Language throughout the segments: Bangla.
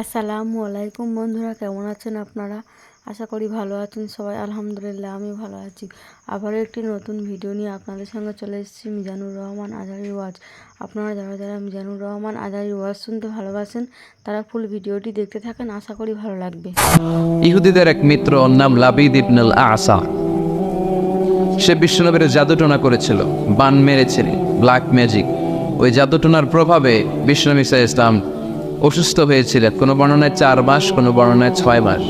আসসালামু আলাইকুম বন্ধুরা, কেমন আছেন আপনারা? আশা করি ভালো আছেন সবাই। আলহামদুলিল্লাহ আমি ভালো আছি। আবারও একটি নতুন ভিডিও নিয়ে আপনাদের সঙ্গে চলে এসেছি মিজানুর রহমান আজহারীর ওয়াজ। আপনারা যারা যারা মিজানুর রহমান আজহারীর ওয়াজ শুনতে ভালোবাসেন তারা ফুল ভিডিওটি দেখতে থাকেন, আশা করি ভালো লাগবে। ইহুদিদের এক মিত্র নাম লাবিদ ইবনুল আসা, সে বিশ্বনবীর জাদুটোনা করেছিল, বান মেরেছিল, ব্ল্যাক ম্যাজিক। ওই জাদুটোনার প্রভাবে বিশ্বনবী সাল্লাল্লাহু আলাইহি ইসলাম অসুস্থ হয়েছিলেন। কোনো বর্ণনায় 4 মাস, কোনো বর্ণনায় 6 মাস।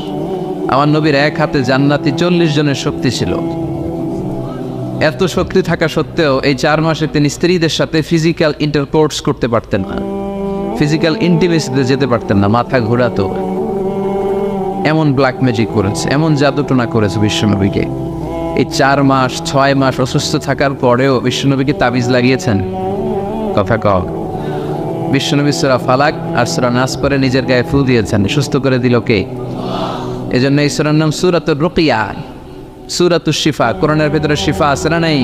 আমার নবীর এক হাতে জান্নাতি 40 জনের শক্তি ছিল। এত শক্তি থাকা সত্ত্বেও এই 4 মাসে তিনি স্ত্রীদের সাথে ফিজিক্যাল ইন্টারকোর্স করতে পারতেন না, ফিজিক্যাল ইন্টিমেসিতে যেতে পারতেন না, মাথা ঘোরাতো। এমন ব্ল্যাক ম্যাজিক করেছে, এমন জাদুটোনা করেছে বিশ্বনবীকে। এই 4 মাস 6 মাস অসুস্থ থাকার পরেও বিশ্বনবীকে তাবিজ লাগিয়েছেন। কথা কও। বিশ্বনবী সূরা ফালাক আর সূরা নাস পরে নিজের গায়ে ফু দিয়েছেন, সুস্থ করে দিল কে? এজন্য এই সূরার নাম সূরাতুর রুকিয়া, সূরাতুশ শিফা। কোরআনের ভিতরে শিফা আছে না নাই?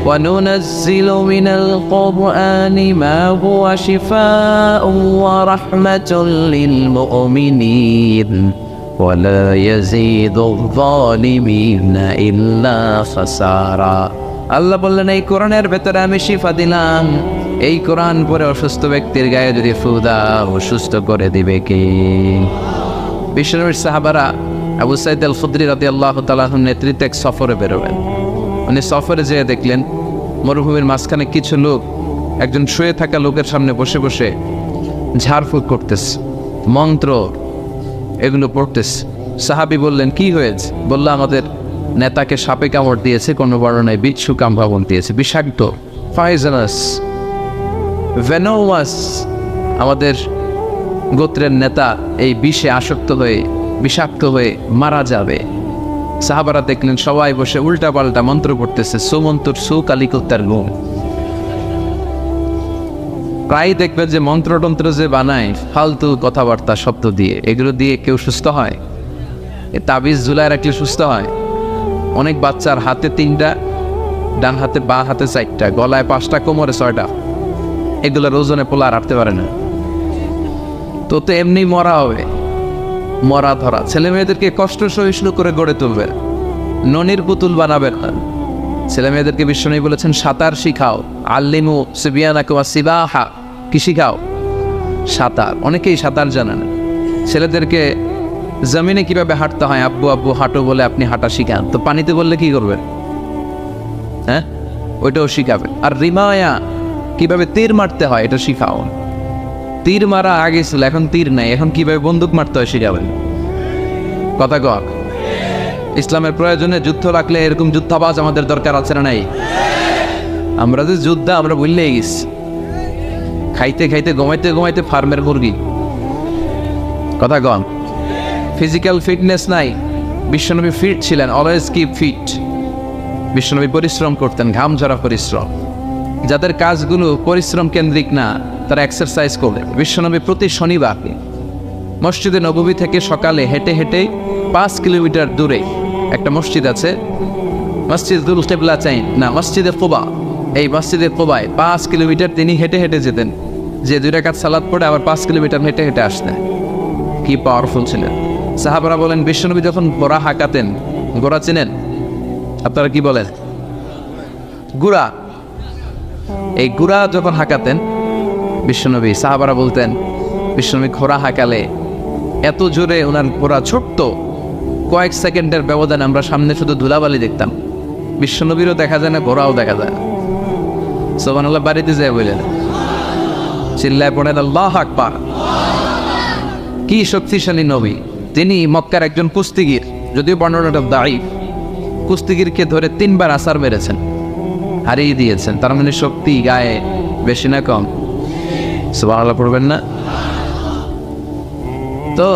ওয়া নুনাজ্জিলু মিনাল কুরআনি মা হুয়া শিফাউন ওয়া রাহমাতুল লিল মুমিনিন ওয়া লা ইয়াজিদুয যালিমিনা ইল্লা খাসারা। আল্লাহ বললেন, এই কোরআনের ভেতরে আমি শিফা দিলাম। এই কোরআন পরে অসুস্থ ব্যক্তির গায়ে যদি ফু দাও, সুস্থ করে দিবে কে? বিশ্বনবীর সাহাবারা আবু সাঈদ আল খুদরি রাদিয়াল্লাহু তাআলা আনহুর নেতৃত্বে এক সফরে বেরোবেন। উনি সফরে যেয়ে দেখলেন মরুভূমির মাঝখানে কিছু লোক একজন শুয়ে থাকা লোকের সামনে বসে বসে ঝাড়ফুঁক করতেছে, মন্ত্র এগুলো পড়তেছে। সাহাবী বললেন, কি হয়েছে? বলল, আমাদের নেতাকে সাপে কামড় দিয়েছে, কোনো বর্ণনায় বিচ্ছু কামড় দিয়েছে, বিষাক্ত পয়জনাস ভেনোমাস। আমাদের গোত্রের নেতা এই বিষে আসক্ত হয়ে বিষাক্ত হয়ে মারা যাবে। সাহাবারা দেখলেন সবাই বসে উল্টা পাল্টা মন্ত্র পড়তেছে, সুমন্তর সু কালিকুত্তার গুম। প্রায় দেখবেন যে মন্ত্রতন্ত্র যে বানায় ফালতু কথাবার্তা শব্দ দিয়ে, এগুলো দিয়ে কেউ সুস্থ হয়? এ তাবিজ ঝুলায় রাখলে সুস্থ হয়? অনেক বাচ্চার হাতে 3টা, ডান হাতে বা হাতে 4টা, গলায় 5টা, কোমরে 6টা। এগুলোর ওজনে পোলা রাখতে পারে না। তো এমনি মরা হবে, মরা ধরা। ছেলে মেয়েদেরকে কষ্ট সহিষ্ণু করে গড়ে তুলবে, ননির পুতুল বানাবেন না। ছেলে মেয়েদেরকে বিশ্বনবী বলেছেন, সাঁতার শিখাও, আল্লিমু সিবিয়ানাকুম সিবাহা। কি শিখাও? সাঁতার। অনেকেই সাঁতার জানে না। ছেলেদেরকে জমিনে কিভাবে হাঁটতে হয়, আব্বু আব্বু হাঁটো বলে আপনি হাঁটা শিখান, তো পানিতে বললে কি করবেন? হ্যাঁ, ওইটাও শিখাবে। আর রিমায়া, কিভাবে তীর মারতে হয় এটা শিখাও। তীর মারা আগে ছিল, এখন তীর নাই, এখন কিভাবে বন্দুক মারতে হয় শিখাবেন। কথা কক। ইসলামের প্রয়োজনে যুদ্ধ রাখলে এরকম যুদ্ধাবাজ আমাদের দরকার আছে না নাই? আমরা যে যুদ্ধ আমরা ভুললেই গেছি। খাইতে খাইতে ঘুমাইতে ঘুমাইতে ফার্মের মুরগি। কথা কম। ফিজিক্যাল ফিটনেস নাই। বিশ্বনবী ফিট ছিলেন, অলওয়েজ কিপ ফিট। বিশ্বনবী পরিশ্রম করতেন, ঘাম ঝরা পরিশ্রম। যাদের কাজগুলো পরিশ্রম কেন্দ্রিক না, তারা এক্সারসাইজ করবে। বিশ্বনবী প্রতি শনিবার মসজিদে নববী থেকে সকালে হেঁটে হেঁটে 5 কিলোমিটার দূরে একটা মসজিদ আছে, মসজিদুল কিবলা চাইন না, মসজিদে কুবা। এই মসজিদে কুবায় 5 কিলোমিটার তিনি হেঁটে হেঁটে যেতেন, যে 2 রাকাত সালাত পড়ে আবার 5 কিলোমিটার হেঁটে হেঁটে আসতেন। কি পাওয়ারফুল ছিলেন। সাহাবারা বলেন, বিশ্বনবী যখন গোড়া হাঁকাতেন, গোড়া চেনেন আপনারা? কি বলেন? গুড়া। এই গুড়া যখন হাঁকাতেন বিশ্বনবী, সাহাবারা বলতেন বিশ্বনবী ঘোড়া হাঁকালে এত জোরে ওনার ঘোড়া ছোট্ট, কয়েক সেকেন্ডের ব্যবধানে আমরা সামনে শুধু ধুলাবালি দেখতাম। বিশ্বনবীরও দেখা যায় না, ঘোড়াও দেখা যায় না। সুবহানাল্লাহ বাড়িতে যায় বললেন, চিল্লায় পড়েন আল্লাহু আকবার। কি শক্তিশালী নবী! তিনি মক্কার একজন কুস্তিগির, যদিও বর্ণনাটা দাঈফ, কুস্তিগিরকে ধরে 3 বার আছাড় মেরেছেন, হারিয়ে দিয়েছেন। তার মানে শক্তি গায়ে বেশি না কম? সুবহানাল্লাহ পড়বেন না? তো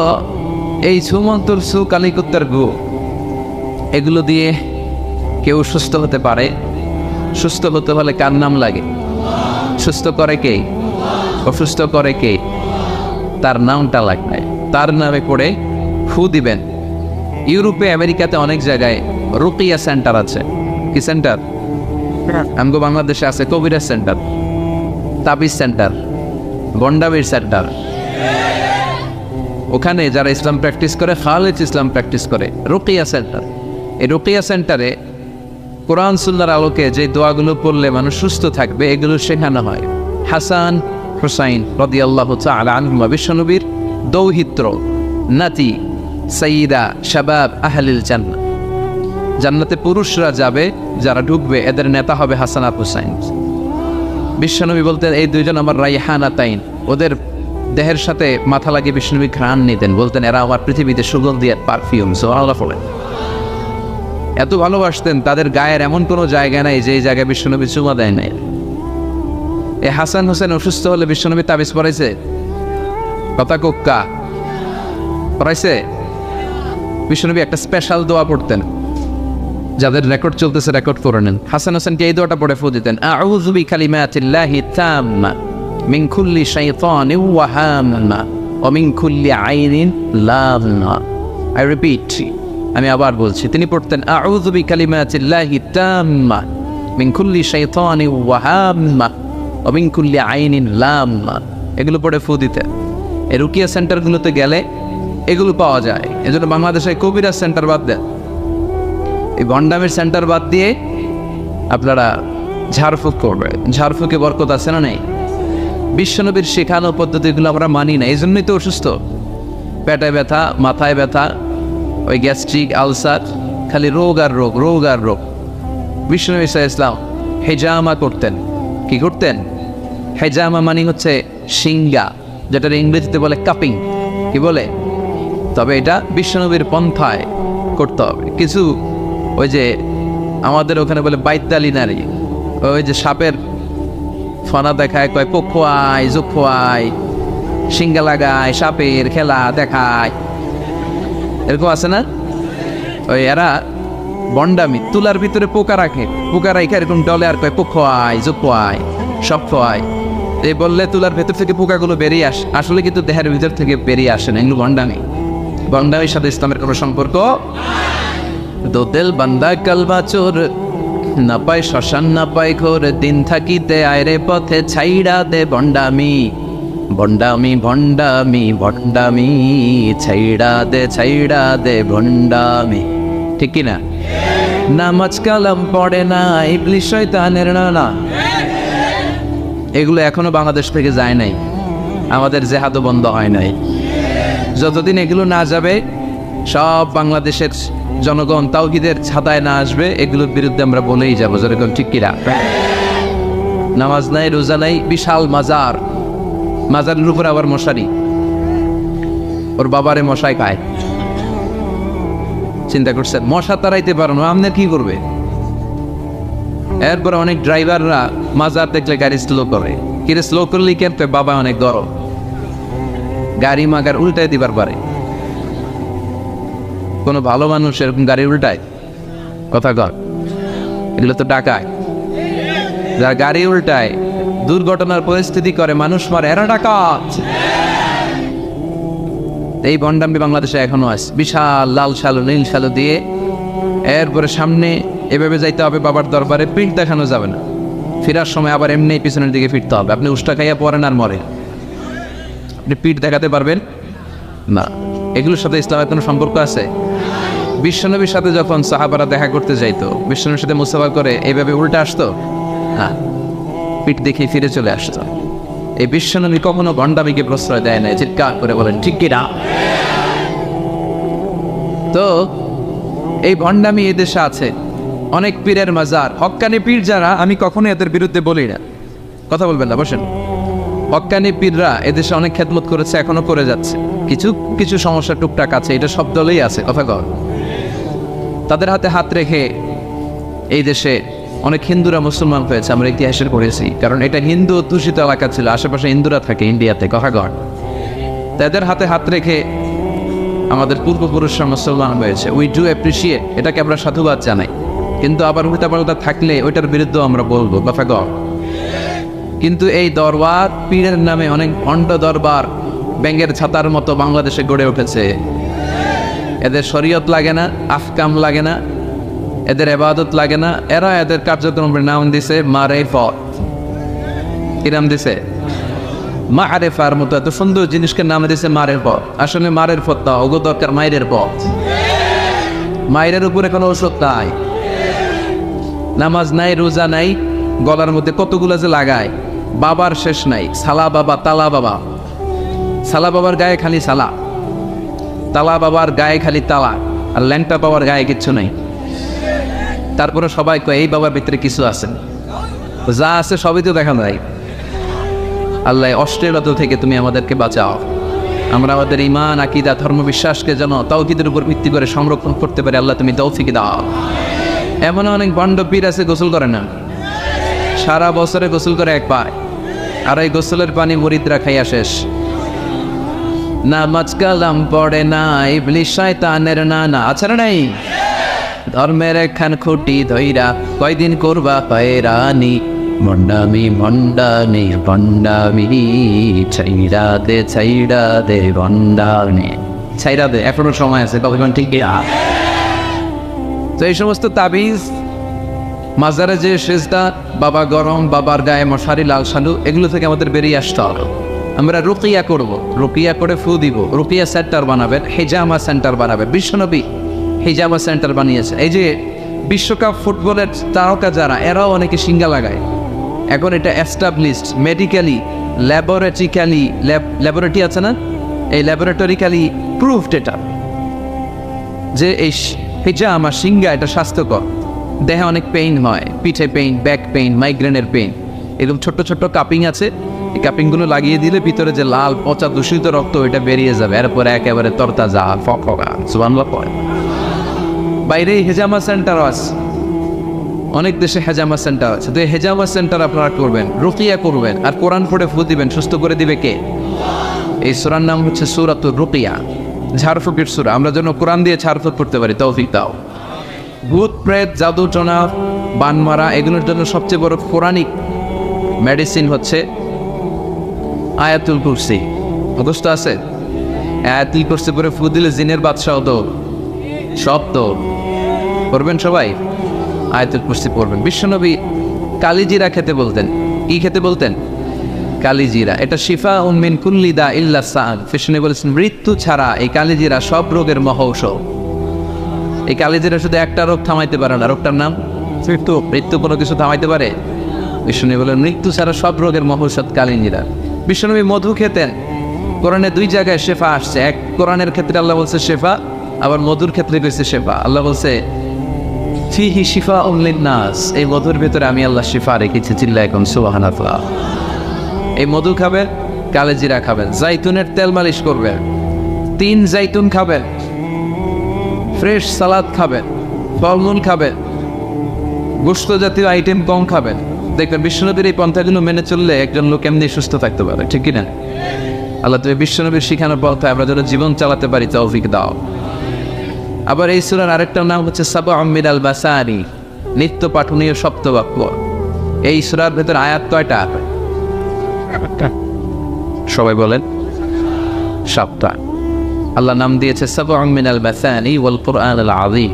এই সুমন্তর সু কালিকুত্তার গু, এগুলো দিয়ে কেউ সুস্থ হতে পারে। সুস্থ হতে হলে কার নাম লাগে? সুস্থ করে কে? অসুস্থ করে কে? তার নামটা লাগবে। তার নামে পড়ে ফু দিবেন। ইউরোপে, আমেরিকাতে অনেক জায়গায় রুকিয়া সেন্টার আছে। কি সেন্টার? আমগো বাংলাদেশে আছে কবিরাজ সেন্টার, তাবিজ সেন্টার, গন্ডাবির সেন্টার। ওখানে যারা ইসলাম প্র্যাকটিস করে খালেজ ইসলাম প্র্যাকটিস করে রুকিয়া সেন্টার, এই রুকিয়া সেন্টারে কোরআন সুন্নাহর আলোকে যে দোয়াগুলো পড়লে মানুষ সুস্থ থাকবে এগুলো শেখানো হয়। হাসান হুসাইন রাদিয়াল্লাহু তাআলা আনহুমা বিশ্বনবীর দৌহিত্র, নাতি, সাইয়্যিদা শাবাব আহলিল জান্নাহ। জান্নাতে পুরুষরা যাবে, যারা ঢুকবে এদের নেতা হবে হাসান আর হুসাইন। বিশ্বনবী বলতেন এই দুইজন আমার রাইহানাতাইন, ওদের দেহের সাথে মাথা লাগিয়ে বিশ্বনবী ঘ্রাণ নিতেন, বলতেন এরা আমার পৃথিবীতে সুগন্ধি আর পারফিউম। সুবহানাল্লাহ বলেন। এত ভালোবাসতেন, তাদের গায়ের এমন কোনো জায়গা নাই যে জায়গায় বিশ্বনবী চুমা দেয় নাই। এই হাসান হোসেন অসুস্থ হলে বিশ্বনবী তাবিজ পড়াইছে, কথা কোক্কা পড়াইছে। বিশ্বনবী একটা স্পেশাল দোয়া পড়তেন, যাদের রেকর্ড চলতেছে রেকর্ড করে নেন। হাসান হোসেনকে এই দোয়াটা পড়ে ফু দিতেন, আউযু বিকালিমাতিল্লাহি তাম্মা মিন কুল্লি শাইতানিন ওয়া হাম্মা ওয়া মিন কুল্লি আইনিন লাযনা। আই রিপিট, আমি আবার বলছি। তিনি পড়তেন আউযু বিকালিমাতিল্লাহি তাম্মা মিন কুল্লি শাইতানিন ওয়া হাম্মা ওয়া মিন কুল্লি আইনিন লাযনা। এগুলো পড়ে ফু দিতেন। এই রুকিয়া সেন্টারগুলোতে গেলে এগুলো পাওয়া যায়। এজন্য বাংলাদেশে কবিরাজ সেন্টার বাদ দেন, এই ভণ্ডামের সেন্টার বাদ দিয়ে আপনারা ঝাড়ফুঁক করবে। ঝাড়ফুঁকে বরকত আছে না নেই? বিশ্বনবীর শেখানো পদ্ধতিগুলো আমরা মানি না, এই জন্যই তো অসুস্থ। পেটে ব্যথা, মাথায় ব্যথা, ওই গ্যাস্ট্রিক, আলসার, খালি রোগ আর রোগ, রোগ আর রোগ। বিশ্বনবী সাল্লাল্লাহু আলাইহি ওয়াসাল্লাম হেজামা করতেন। কি করতেন? হেজামা মানে হচ্ছে সিঙ্গা, যেটা ইংরেজিতে বলে কাপিং। কি বলে? তবে এটা বিশ্বনবীর পন্থায় করতে হবে। কিছু ওই যে আমাদের ওখানে বলে বাইতালি নারী, ওই যে সাপের ফনা দেখায়, কয় পক্ষুয়ায় জোক্ষুয়ায়, সিঙ্গা লাগায়, সাপের খেলা দেখায়, এরকম আছে না? ওই এরা বন্ডামি, তুলার ভিতরে পোকা রাখে, পোকা রাখে এরকম ডলে আর কয় পক্ষুয়ায় জোক্ষুয়ায় সব খোয়ায়। এই বললে তুলার ভেতর থেকে পোকাগুলো বেরিয়ে আসে, আসলে কিন্তু দেহের ভিতর থেকে বেরিয়ে আসে না। এগুলো বন্ডামি। বন্ডামির সাথে ইসলামের কোনো সম্পর্ক। দো দিল বান্দা কালবা চোর, না পায় শ্মশান না পায় ঘোর, দিন থাকিতে আয়রে পথে ছাইড়া দে বন্ডামি, বন্ডামি ভন্ডামি ভন্ডামি, ছাইড়া দে ভন্ডামি। ঠিক কিনা? নামাজ কালাম পড়ে না ইবলিস শয়তানের নানা, এগুলো এখনো বাংলাদেশ থেকে যায় নাই। আমাদের জেহাদও বন্ধ হয় নাই। যতদিন এগুলো না যাবে, সব বাংলাদেশের জনগণ তাওহীদের ছাতায় না আসবে, এগুলোর বিরুদ্ধে আমরা বলেই যাবো। যেরকম ঠিক কিনা? নামাজ নাই, রোজা নাই, বিশাল মাজার, মাজারের উপর আবার মশারি, ওর বাবারে মশাই খায়। চিন্তা করছেন? মশা তাড়াইতে পারো না, আপনার কি করবে? এরপরে অনেক ড্রাইভাররা মাজার দেখলে গাড়ি স্লো করে। কিরে স্লো করলেই কেন? বাবা অনেক গরম, গাড়ি মাগার উল্টায় দিবার পারে। কোনো ভালো মানুষ এরকম গাড়ি উল্টায়? কথা কর, এগুলো তো ডাকায়। যারা গাড়ি উল্টায়, দুর্ঘটনার পরিস্থিতি করে, মানুষ মারে, এরা ডাকাত। এই ভণ্ডামি বাংলাদেশে এখনো আছে। বিশাল লাল শালু নীল শালু দিয়ে, এরপরে সামনে এভাবে যাইতে হবে বাবার দরবারে, পিঠ দেখানো যাবে না। ফেরার সময় আবার এমনি পিছনের দিকে ফিরতে হবে। আপনি উষ্টা খাইয়া পড়েন আর মরে, আপনি পিঠ দেখাতে পারবেন না। এগুলোর সাথে ইসলামের কোনো সম্পর্ক আছে? বিশ্বনবীর সাথে যখন সাহাবারা দেখা করতে যাইতো, বিশ্বনবীর সাথে মুসাফা করে এইভাবে উল্টা আসতো? হ্যাঁ, পিঠ দেখে ফিরে চলে আসতো। এই বিশ্বনবী কখনো ভণ্ডামিকে প্রশ্রয় দেয় না। চিৎকার করে বলেন ঠিক কিনা? তো এই ভণ্ডামি এদেশে আছে। অনেক পীরের মাজার, হক্কানি পীর যারা, আমি কখনো এদের বিরুদ্ধে বলি না, কথা বলবেন না, বসেন। হক্কানি পীররা এদেশে অনেক খেদমত করেছে, এখনো করে যাচ্ছে। কিছু কিছু সমস্যা টুকটাক আছে, এটা সব দলেই আছে, কথা কর। তাদের হাতে হাত রেখে এই দেশে অনেক হিন্দুরা মুসলমান হয়েছে, আমরা ইতিহাসে পড়েছি। কারণ এটা হিন্দু দূষিত এলাকা ছিল, আশেপাশে হিন্দুরা থাকে ইন্ডিয়াতে, কথা কর। তাদের হাতে হাত রেখে আমাদের পূর্বপুরুষরা মুসলমান হয়েছে। উই ডু অ্যাপ্রিসিয়েট, এটাকে আমরা সাধুবাদ জানাই। কিন্তু আবার উল্টাপাল্টা থাকলে ওইটার বিরুদ্ধে আমরা বলবো, কথা কর। কিন্তু এই দরবার, পীরের নামে অনেক ভণ্ড দরবার ব্যাঙের ছাতার মতো বাংলাদেশে গড়ে উঠেছে। এদের শরীয়ত লাগে না, আহকাম লাগে না, এদের ইবাদত লাগে না। এরা এদের কার্যক্রমের নাম দিছে মারেফত। কি নাম দিছে? মারেফার মতো এত সুন্দর জিনিসকে নাম দিয়েছে মারের পথ। আসলে মারের পথ না, ওগো দরকার মায়ের পথ। মায়ের উপরে কোনো ওষুধ নাই, নামাজ নাই, রোজা নাই, গলার মধ্যে কতগুলো যে লাগায়, বাবার শেষ নাই। সালা বাবা, তালা বাবা, সালা বাবার গায়ে খালি সালা, তালা বাবার গায়ে খালি তালা, আর ল্যাংটা বাবার গায়ে কিচ্ছু নাই। তারপরে সবাই কয় এই বাবার ভিতরে কিছু আছে, যা আছে সবই তো দেখা যায়। আল্লাহ অশ্লীলতা থেকে তুমি আমাদেরকে বাঁচাও। আমরা আমাদের ঈমান, আকীদা, ধর্ম বিশ্বাসকে যেন তাওহীদের উপর ভিত্তি করে সংরক্ষণ করতে পারি। আল্লাহ তুমি তৌফিক দাও। এমন অনেক ভণ্ড পীর আছে গোসল করে না, সারা বছরে গোসল করে একবার, আর এই গোসলের পানি মুরিদরা খাইয়া শেষ। নামাজ কালাম পড়ে না, ইবলিস শয়তানের নানা, আছে না নাই? ধর্মের একখান খুঁটি ধইরা কয়দিন করবা পায়রানি, মন্ডামি মন্ডানি বন্ডামি, ছাইরা দে বন্ডামি, ছাইরা দে। এখনো সময় আছে, কখন ঠিক? তো এই সমস্ত তাবিজ, মাজারে যে সেজদা, বাবা গরম, বাবার গায়ে মশারি, লাল শালু, এগুলো থেকে আমাদের বেরিয়ে আসতে হবে। আমরা রুকিয়া করব, রুকিয়া করে ফু দিব, রুকিয়া সেন্টার বানাবেন, হেজামা সেন্টার বানাবেন। বিশ্বনবী হেজামা সেন্টার বানিয়েছে। এই যে বিশ্বকাপ ফুটবলের তারকা যারা, এরাও অনেকে সিঙ্গা লাগায়। এখন এটা এস্টাবলিশড মেডিকেলি, ল্যাবরেটরিক্যালি, ল্যাবরেটরি আছে না, এই ল্যাবরেটরিক্যালি প্রুভড এটা, যে এই হেজামা সিঙ্গা এটা স্বাস্থ্যকর। দেহে অনেক পেইন হয়, পিঠে পেইন, ব্যাক পেইন, মাইগ্রেনের পেইন, এরকম ছোট্ট ছোট্ট কাপিং আছে। এই কাপিংগুলো লাগিয়ে দিলে ভিতরে যে লাল পচা দূষিত রক্ত, ওইটা বেরিয়ে যাবে। এরপরে একেবারে তরতাজা ফকফকা সুবহানাল্লাহ পড়ে। বাইরে হেজামা সেন্টার আছে, অনেক দেশে হেজামা সেন্টার আছে। তো এই হেজামা সেন্টার আপনারা করবেন, রুকিয়া করবেন, আর কোরআন পড়ে ফু দিবেন। সুস্থ করে দিবে কে? এই সূরার নাম হচ্ছে সূরাতুর রুকিয়া, ঝাড়ফুঁকের সূরা। আমরা যেন কোরআন দিয়ে ঝাড়ফুঁক করতে পারি, তৌফিক দাও। ভূত প্রেত, জাদু টোনা, বান মারা, এগুলোর জন্য সবচেয়ে বড় কোরআনিক মেডিসিন হচ্ছে আয়াতুল কুরসি। মুখস্থ আছে? আয়াতুল কুরসি পরে ফু দিলে জিনের বাদশাহ তো সব তো পড়বেন সবাই, আয়াতুল কুরসি পড়বেন। বিশ্বনবী কালিজিরা খেতে বলতেন। কি খেতে বলতেন? কালিজিরা। এটা শিফা মিন কুল্লি দা ইল্লা সাআন। বিশ্বনবী বলেছেন মৃত্যু ছাড়া এই কালিজিরা সব রোগের মহৌষধ। এই কালিজিরা শুধু একটা রোগ থামাইতে পারে না, রোগটার নাম মৃত্যু। মৃত্যু কোনো কিছু থামাইতে পারে? বিশ্বনবী বলেন মৃত্যু ছাড়া সব রোগের মহৌষধ কালিজিরা। বিশ্বনবী মধু খেতেন। কোরআনে দুই জায়গায় শেফা আসছে। এক কোরআনের ক্ষেত্রে আল্লাহ বলছে শেফা, আবার মধুর ক্ষেত্রে কইছে শেফা। আল্লাহ বলছে ফিহি শিফাউন লিন-নাস, এই মধুর ভেতরে আমি আল্লাহ শিফা রেখেছি। চিল্লায় এখন সুবহানাল্লাহ। এই মধু খাবেন, কালিজিরা খাবেন, জাইতুনের তেল মালিশ করবেন, 3 জাইতুন খাবেন, ফ্রেশ সালাদ খাবেন, ফলমূল খাবেন, গোশত জাতীয় আইটেম কম খাবেন। দেখবেন বিশ্বনবীর এই পন্থাগুলো মেনে চললে একজন লোক এমনি সুস্থ থাকতে পারে, ঠিক কিনা? আল্লাহ তুমি বিশ্বনবীর শিখানোর পন্থায় আমরা যেন জীবন চালাতে পারি, তৌফিক দাও। আবার এই সূরার আরেকটা নাম হচ্ছে সাবউম মিনাল মাসানি, নিত্য পাঠনীয় সপ্তবাক্য। এই সূরার ভেতর আয়াত কয়টা? সবাই বলেন 7টা। আল্লাহ নাম দিয়েছে সাবউম মিনাল মাসানি ওয়াল কুরআনিল আযীম,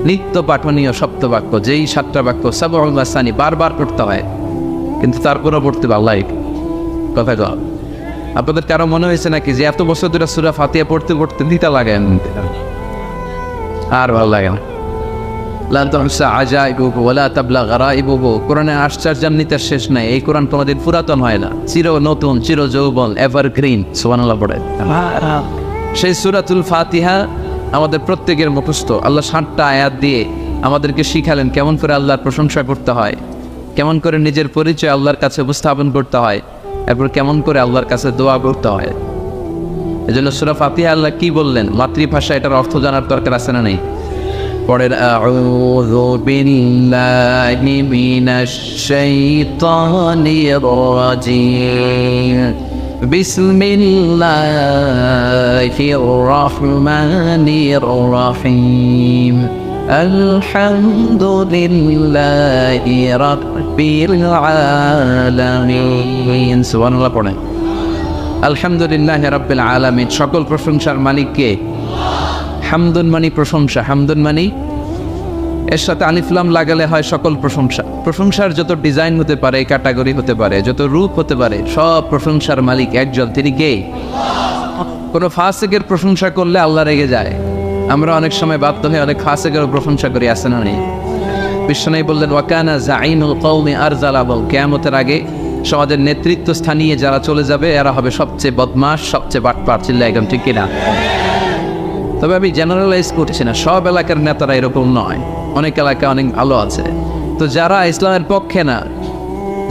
নিত্য পাঠনীয় সপ্তবাক্য। যেই 7টা বাক্য সাবউল মাসানি বারবার পড়তে হয়, কিন্তু তারপরও পড়তে ভালো লাগে। কথা কর, আপনাদের কারো মনে হয়েছে নাকি যে এত বছর ধরে সূরা ফাতিহা পড়তে পড়তে দিতা লাগে আর ভালো লাগে না? লা তুহসা আজাইবুহু ওয়ালা তাবলা গারাইবুহু। কোরআনের আশ্চর্যান্বিতার শেষ নাই। এই কোরআন কোনোদিন পুরাতন হয় না, চির নতুন, চির যৌবন, এভারগ্রিন। সুবহানাল্লাহ পড়ে। সেই সূরাতুল ফাতিহা আমাদের প্রত্যেকের মুখস্থ। আল্লাহ 7টা আয়াত দিয়ে আমাদেরকে শিখালেন কেমন করে আল্লাহর প্রশংসা করতে হয়, কেমন করে নিজের পরিচয় আল্লাহর কাছে উপস্থাপন করতে হয়, এরপর কেমন করে আল্লাহর কাছে দোয়া করতে হয়। এজন্য সূরা ফাতিহা আল্লাহ কি বললেন, মাতৃভাষা, এটার অর্থ জানার দরকার আছে না নেই? পড়েন আউযু বিল্লাহি মিনাশ শাইতানির রাজিম, বিসমিল্লাহির রহমানির রহিম, আলহামদুলিল্লাহি রাব্বিল আলামিন। সুবহানাল্লাহ পড়েন। আলহামদুলিল্লাহি রাব্বিল আলামিন, সকল প্রশংসার মালিক কে? হামদুন মানি প্রশংসা, হামদুন মানি এর সাথে আলিফলাম লাগালে হয় সকল প্রশংসা। প্রশংসার যত ডিজাইন হতে পারে, ক্যাটাগরি হতে পারে, যত রূপ হতে পারে, সব প্রশংসার মালিক একজন, তিনি কে? কোনো ফাসিকের প্রশংসা করলে আল্লাহ রেগে যায়। আমরা অনেক সময় বাধ্য হয়ে অনেক ফাসিকের প্রশংসা করি, আসে না নেই? বিশ্বনবী বললেন ওয়াকানা জাইনুল কওমি আরজালাবল, কিয়ামতের আগে সমাজের নেতৃত্ব স্থানীয় যারা চলে যাবে এরা হবে সবচেয়ে বদমাশ, সবচেয়ে বাটপার। চিল্লা একদম ঠিক কিনা? তবে আমি জেনারেলাইজ করছি না, সব এলাকার নেতারা এরকম নয়, অনেক এলাকা অনেক ভালো আছে। তো যারা ইসলামের পক্ষে না,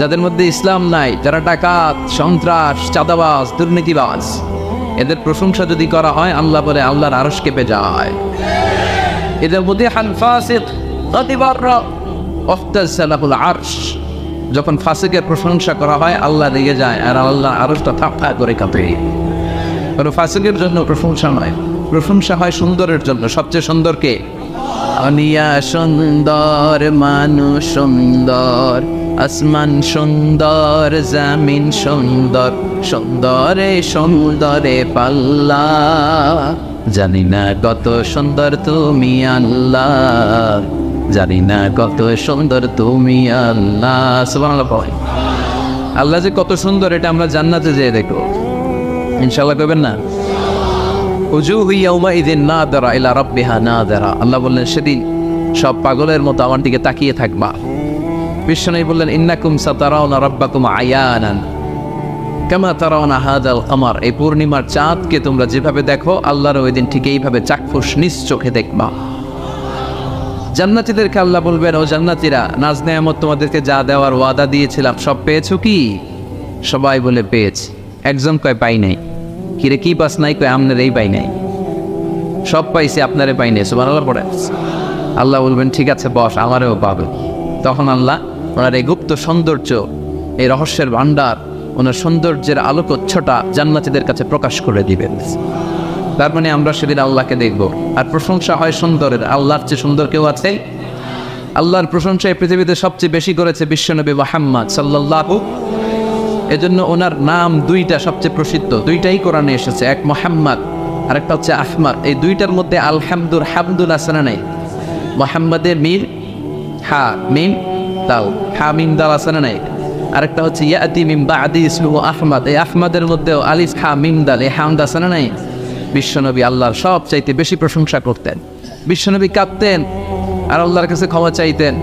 যাদের মধ্যে ইসলাম নাই, যারা ডাকাত, সন্ত্রাস, চাঁদাবাজ, দুর্নীতিবাজ, এদের প্রশংসা যদি করা হয় আল্লাহ বলে আল্লাহর আরশ কেঁপে যায়। এদের মধ্যে ফাসিক গাদিবাররা ওয়াফতাসালাহুল আরশ, যখন ফাসিকের প্রশংসা করা হয় আল্লাহ রেগে যায় আর আল্লাহ আরশটা থাপা করে কাঁপে। কোনো ফাসিকের জন্য প্রশংসা নয়, প্রশংসা হয় সুন্দরের জন্য। সবচেয়ে সুন্দর কে? আনিয়া সুন্দর, মানুষ সুন্দর, আসমান সুন্দর, জামিন সুন্দর, সুন্দরে সুন্দরে পাল্লা, জানি না কত সুন্দর তুমি আল্লাহ, জানি না কত সুন্দর তুমি আল্লাহ। সুবহানাল্লাহ। আল্লাহ যে কত সুন্দর এটা আমরা জান্নাতে যেয়ে দেখো, ইনশাআল্লাহ। কইবেন না? উজুহু ইয়াউমাইযিন নাযিরা ইলা রাব্বিহা নাযিরা। আল্লাহ বললেন সেদিন সব পাগলের মতো আমার দিকে তাকিয়ে থাকবা। বিশ্বনবী বললেন ইন্নাকুম সাতারাউনা রাব্বাকুম আয়ানান কামা তারাউনা হাযাল কমার, এই পূর্ণিমার চাঁদকে তোমরা যেভাবে দেখো আল্লাহর ওই দিন ঠিক এইভাবে চাক্ষুষ নিজ চোখে দেখবা। জান্নাতীদেরকে আল্লাহ বলবেন ও জান্নাতীরা, নাজ নেয়ামত তোমাদেরকে যা দেওয়ার ওয়াদা দিয়েছিলাম সব পেয়েছো কি? সবাই বলে পেয়েছি। একজন কয় পাই নাই। কিরে কি পাস নাই? কয় আপনার এই পাই নাই। সব পাইছি, আপনারে পাই নাই। সুবহানাল্লাহ পড়ে। আল্লাহ বলবেন ঠিক আছে বস, আমারেও পাবে। তখন আল্লাহ ওনার এই গুপ্ত সৌন্দর্য, এই রহস্যের ভান্ডার, ওনার সৌন্দর্যের আলোকচ্ছটা জান্নাতীদের কাছে প্রকাশ করে দিবেন। তার মানে আমরা সেদিন আল্লাহকে দেখব। আর প্রশংসা হয় সুন্দরের। আল্লাহর চেয়ে সুন্দর কেউ আছে? আল্লাহর প্রশংসা এই পৃথিবীতে সবচেয়ে বেশি করেছে বিশ্বনবী মুহাম্মদ সাল্লাল্লাহু। এজন্য ওনার নাম দুইটা সবচেয়ে প্রসিদ্ধ, দুইটাই কোরআনে এসেছে, এক মুহাম্মদ আর একটা হচ্ছে আহমদ। এই দুইটার মধ্যে আলহামদুর হামদুল আছে না নাই? মুহাম্মাদে মিম হা মিম দাল, হা মিম দাল আছে না নাই? আরেকটা হচ্ছে ইয়াতি মিন বাদি ইসমুহু আহমদ, এই আহমদের মধ্যেও আলিফ হা মিম দাল, এই হামদ আছে না নাই? বিশ্বনবী আল্লাহর সব চাইতে বেশি প্রশংসা করতেন। বিশ্বনবী কাঁদতেন আর আল্লাহর কাছে ক্ষমা চাইতেন।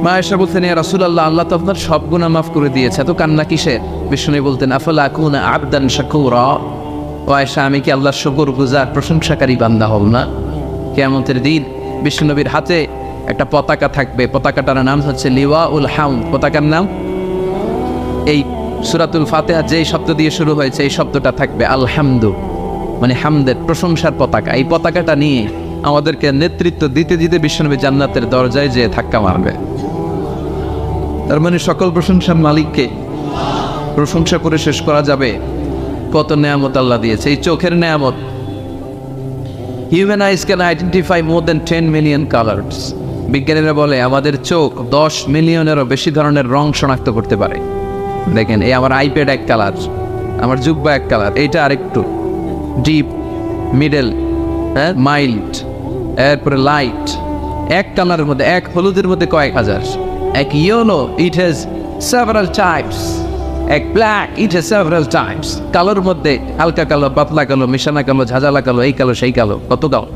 মা আয়েশা বলতেন ইয়া রাসূলুল্লাহ, আল্লাহ তো আপনার সব গুনাহ মাফ করে দিয়েছে, এত কান্না কিসের? বিশ্বনবী বলতেন আফালা আকুনা আবদান শাকুরা, ও আয়েশা আমি কি আল্লাহর শুকরগুজার প্রশংসাকারী বান্দা হব না? কিয়ামতের দিন বিশ্বনবীর হাতে একটা পতাকা থাকবে, পতাকাটার নাম হচ্ছে লিওয়াউল হামদ। পতাকার নাম এই সূরাতুল ফাতিহা যেই শব্দ দিয়ে শুরু হয়েছে এই শব্দটা থাকবে, আলহামদু মানে হামদের, প্রশংসার পতাকা। এই পতাকাটা নিয়ে আমাদেরকে নেতৃত্ব দিতে দিতে বিশ্বনবী জান্নাতের দরজায় যেয়ে ধাক্কা মারবে। তার মানে সকল প্রশংসার মালিককে প্রশংসা করে শেষ করা যাবে। কত নেয়ামত আল্লাহ দিয়েছে। এই চোখের নেয়ামত। Human eyes can identify more than 10 million colours. বিজ্ঞানীরা বলে আমাদের চোখ 10 মিলিয়নেরও বেশি ধরনের রং শনাক্ত করতে পারে। দেখেন, এই আমার আইপ্যাড এক কালার, আমার জুব্বা এক কালার, এইটা আরেকটু ডিপ, মিডল, হ্যাঁ মাইল্ড, এরপরে লাইট। এক কালারের মধ্যে, এক হলুদের মধ্যে কয়েক হাজার। এক yellow, it has several types. এক black, it has several types. কালোর মধ্যে হালকা কালো, পাতলা কালো, মিশানা কালো, ঝাঁঝালা কালো, এই কালো সেই কালো। কত কালো?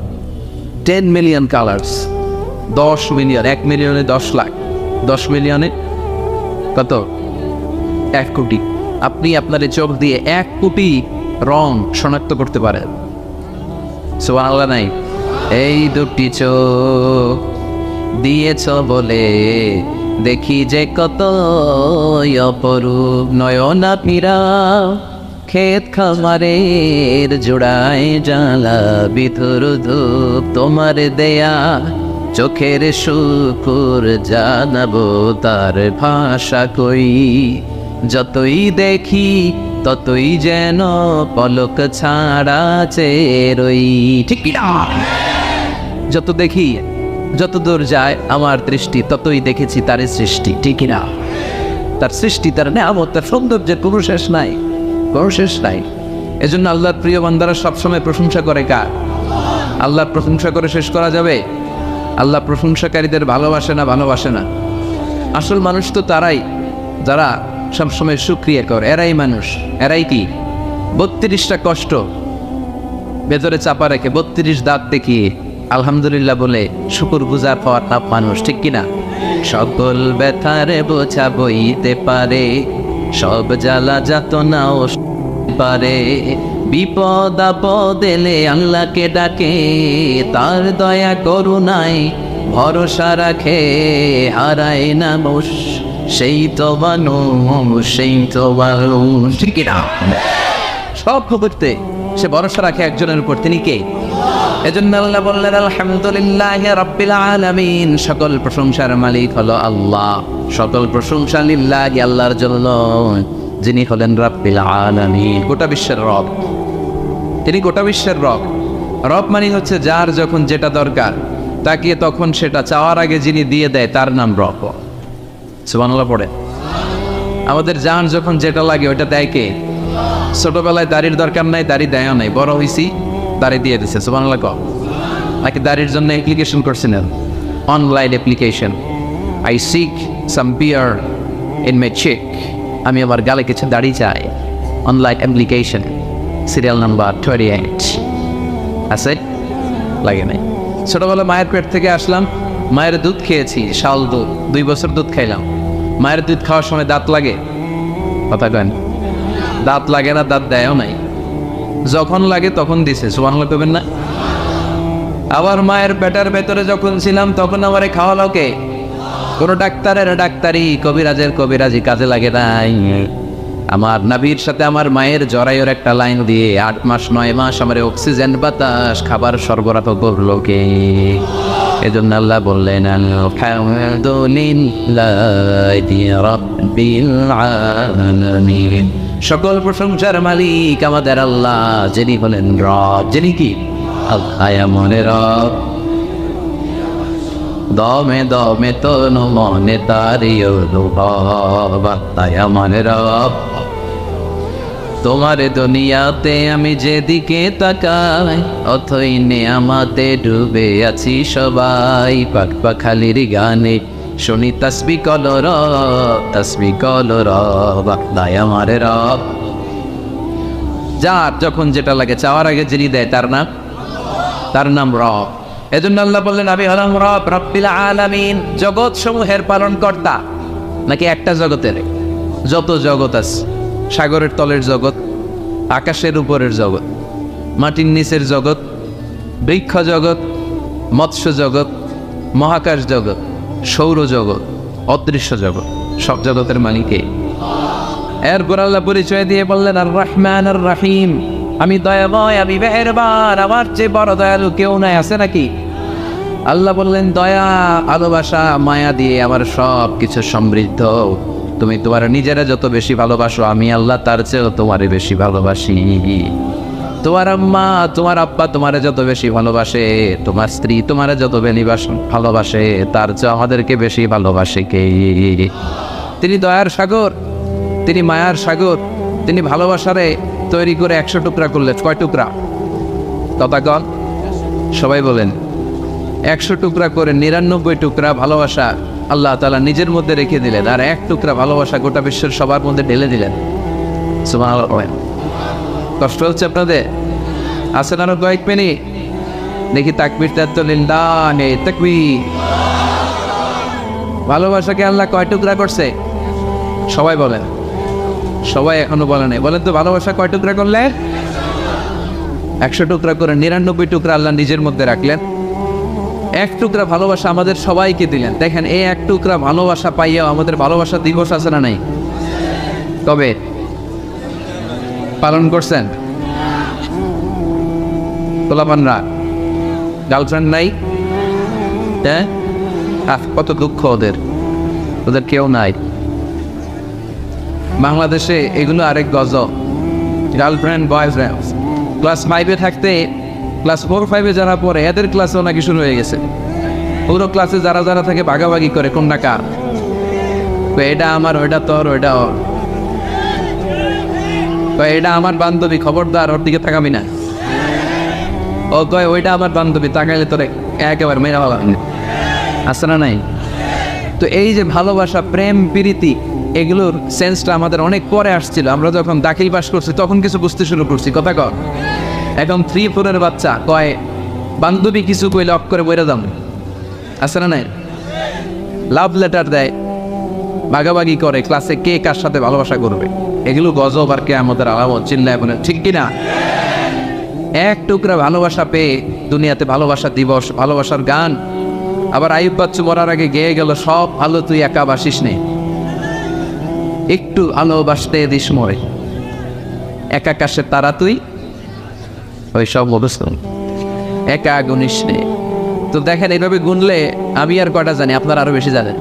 10 মিলিয়ন কালার্স। 10 মিলিয়ন, 1 মিলিয়নে 10 লাখ, 10 মিলিয়নে কত? 1 কোটি। আপনি আপনার চোখ দিয়ে 1 কোটি রং শনাক্ত করতে পারেন। সুবহানাল্লাহ নাই? এই দুটি চোখ দিয়েছ বলে দেখি যে কত অপরূপ, নয়না পীরা ক্ষেত খামারের জোড়ায় জ্বালা বিধুর ধূপ, তোমার দেয়া চোখের শুকুর জানাবো তার ভাষা কই, যতই দেখি ততই যেন পলক ছাড়া চেরই। ঠিক না? যত দেখি, যত দূর যায় আমার দৃষ্টি, ততই দেখেছি তার সৃষ্টি। ঠিক না? তার সৃষ্টি, তার নেয়ামত, তার সৌন্দর্যের কোনো শেষ নাই, কোনো শেষ নাই। এজন্য আল্লাহর প্রিয় বান্দারা সবসময় প্রশংসা করে কার? আল্লাহর প্রশংসা করে শেষ করা যাবে? আল্লাহ প্রশংসাকারীদের ভালোবাসে না? ভালোবাসে না? আসল মানুষ তো তারাই যারা সবসময় শুকরিয়া করে। এরাই মানুষ। এরাই কি 32টা কষ্ট ভেতরে চাপা রেখে 32 দাঁত দেখিয়ে আলহামদুলিল্লাহ বলে শুকুর গুজার হওয়ার নাম মানুষ, ঠিক কিনা? সকল ব্যথারে বোঝা বইতে পারে, সব জ্বালা যাতনাও পারে, বিপদ আপদ এলে আল্লাহকে ডাকে, তার দয়া করুণায় ভরসা রাখে, হারায় না মোষ সেই তো মানুষ, সেই তো মানুষ, ঠিক কিনা? সব করতে সে ভরসা রাখে একজনের উপর, তিনি কে? এজন্য আল্লাহ বললেন আলহামদুলিল্লাহি রাব্বিল আলামিন, সকল প্রশংসার মালিক হলো আল্লাহ। সকল প্রশংসা লিল্লাহি, আল্লাহর জন্য, যিনি হলেন রাব্বিল আলামিন, গোটা বিশ্বের রব। তিনি গোটা বিশ্বের রব। রব মানে হচ্ছে যার যখন যেটা দরকার তাকে তখন সেটা চাওয়ার আগে যিনি দিয়ে দেয় তার নাম রব। সুবহানাল্লাহ পড়ে। আমাদের জান যখন যেটা লাগে ওইটা দেয় কে? ছোটবেলায় দাড়ির দরকার নাই, দাড়ি দেয় নাই, বড় হয়েছি দাড়ি দিয়ে দিছে। সুবহানাল্লাহ কও। নাকি দাড়ির জন্য অ্যাপ্লিকেশন করছিলেন, online application, I seek some beard in my cheek, আমি আমার গালে কিছু দাড়ি চাই, অনলাইন অ্যাপ্লিকেশন, সিরিয়াল নাম্বার 28 আছে? লাগে নাই। ছোটবেলা মায়ের পেট থেকে আসলাম, মায়ের দুধ খেয়েছি, শাল দুধ, 2 বছর দুধ খাইলাম। মায়ের দুধ খাওয়ার সময় দাঁত লাগে? কথা কেন? দাঁত লাগে না, দাঁত দেয়ও নাই। যখন লাগে তখন দিছে। সুবহানাল্লাহ কইবেন না? আবার মায়ের পেটের ভেতরে যখন ছিলাম তখন আমারে খাওয়ালো কে? কোনো ডাক্তারের ডাক্তারি, কবিরাজের কবিরাজি কাজে লাগে নাই। আমার নাভির সাথে আমার মায়ের জরায়ুর একটা লাইন দিয়ে 8 মাস 9 মাস আমার অক্সিজেন বাতাস খাবার সরবরাহ করলো কে? এজন্য আল্লাহ বললেন আলহামদুলিল্লাহি রাব্বিল আলামিন, সকল প্রশংসার মালিক আমাদের আল্লাহ, যিনি হলেন রব, যিনি কি? আল্লাহ মনে রব, দমে দমে তনু মনে তারি অনুভব, আল্লাহ মনে রব। তোমার দুনিয়াতে আমি যেদিকে তাকাই অথই নেয়ামতে ডুবে আছি সবাই, পাক পাখালির গানে শুনি তাসবিহ কলো রব, তাসবিহ কলো রব, আল্লাহ আমার রব। যার যখন যেটা লাগে চাওয়ার আগে যিনি দেয় তার নাম রব। এজন্য আল্লাহ বললেন আমি হলাম রব, রব্বিল আলামিন, জগৎ সমূহের পালন কর্তা। নাকি একটা জগতের? যত জগৎ আছে, সাগরের তলের জগৎ, আকাশের উপরের জগৎ, মাটির নিচের জগৎ, বৃক্ষ জগৎ, মৎস্য জগৎ, মহাকাশ জগৎ, সৌর জগৎ, অদৃশ্য জগৎ, সব জগতের মালিকে। এরপর আল্লাহ পরিচয় দিয়ে বললেন আর রহমান আর রহিম, আমি দয়াময়, আমি মেহেরবান, আমার চেয়ে বড় দয়ালু কেউ নাই, আছে নাকি? আল্লাহ বললেন দয়া, ভালোবাসা, মায়া দিয়ে আমার সব কিছু সমৃদ্ধ। তুমি তোমার নিজেরা যত বেশি ভালোবাসো আমি আল্লাহ তার চেয়েও তোমারে বেশি ভালোবাসি। তোমার আম্মা তোমার আব্বা তোমারে যত বেশি ভালোবাসে, তোমার স্ত্রী তোমারে যত ভালোবাসে, তার চেয়ে আমাদেরকে বেশি ভালোবাসে কে? তিনি দয়ার সাগর, তিনি মায়ার সাগর, তিনি ভালোবাসারে তৈরি করে 100 টুকরা করলেন। কয় টুকরা? তথাকন সবাই বলেন। 100 টুকরা করে 99 টুকরা ভালোবাসা আল্লাহ তাআলা নিজের মধ্যে রেখে দিলেন, আর 1 টুকরা ভালোবাসা গোটা বিশ্বের সবার মধ্যে ঢেলে দিলেন। সুবহানাল্লাহ। কষ্ট হচ্ছে আপনাদের? আসেন আরো কয়েক মিনিট দেখি। তাকবীর লিল্লাহ, তাকবীর। ভালোবাসাকে আল্লাহ কয় টুকরা করছে? সবাই বলেন। সবাই এখনো বলে নাই। বলেন তো ভালোবাসা কয় টুকরা করলেন? 100 টুকরা করে 99 টুকরা আল্লাহ নিজের মধ্যে রাখলেন। 1 টুকরা ভালোবাসা আমাদের সবাইকে দিলেন। দেখেন এই 1 টুকরা ভালোবাসা পাইয়াও আমাদের ভালোবাসা দিবস আছে না নাই? কবে পালন করছেন? পোলাপানরা গার্লফ্রেন্ড নাই? হ্যাঁ, কত দুঃখ ওদের কেউ নাই। বাংলাদেশে এগুলো আরেক গজব। গার্লফ্রেন্ড বয়ফ্রেন্ড ক্লাস 5-এ থাকতে ক্লাস 4-5-এ যারা পড়ে এদের ক্লাসেও নাকি শুরু হয়ে গেছে। পুরো ক্লাসে যারা যারা থাকে ভাগাভাগি করে কোনটা কার, এটা আমার, ওইটা তোর, ওইটা ওর, এটা আমার বান্ধবী, খবরদার ওর দিকে তাকাবি না। ও কয় ওইটা আমার বান্ধবী, তাকাইলে তোরে একেবারে মেরা ভালো। আছে না নাই? তো এই যে ভালোবাসা, প্রেম, প্রীতি, এগুলোর সেন্সটা আমাদের অনেক পরে আসছিল। আমরা যখন দাখিল পাস করছি তখন কিছু বুঝতে শুরু করছি, কথা কর। এখন 3-4 বাচ্চা কয় বান্ধবী কিছু কইলে অফ করে বইরা দাম, আছে না নাই? লাভ লেটার দেয়, ভাগাভাগি করে ক্লাসে কে কার সাথে ভালোবাসা করবে। এগুলো গজব আর কে আমাদের আলামত, চিল্লায় বলেন ঠিক কিনা? এক টুকরা ভালোবাসা পেয়ে দুনিয়াতে ভালোবাসা দিবস, ভালোবাসার গান। আবার আইয়ুব বাচ্চু মরার আগে গেয়ে গেল, সব ভালো তুই একা বাসিস নে, একটু ভালোবাসতে দিস মরে, একা কাশে তারা তুই ওই সব অবস্থান, একা গুনিস নে। তো দেখেন এইভাবে গুনলে আমি আর কয়টা জানি, আপনারা আরো বেশি জানেন।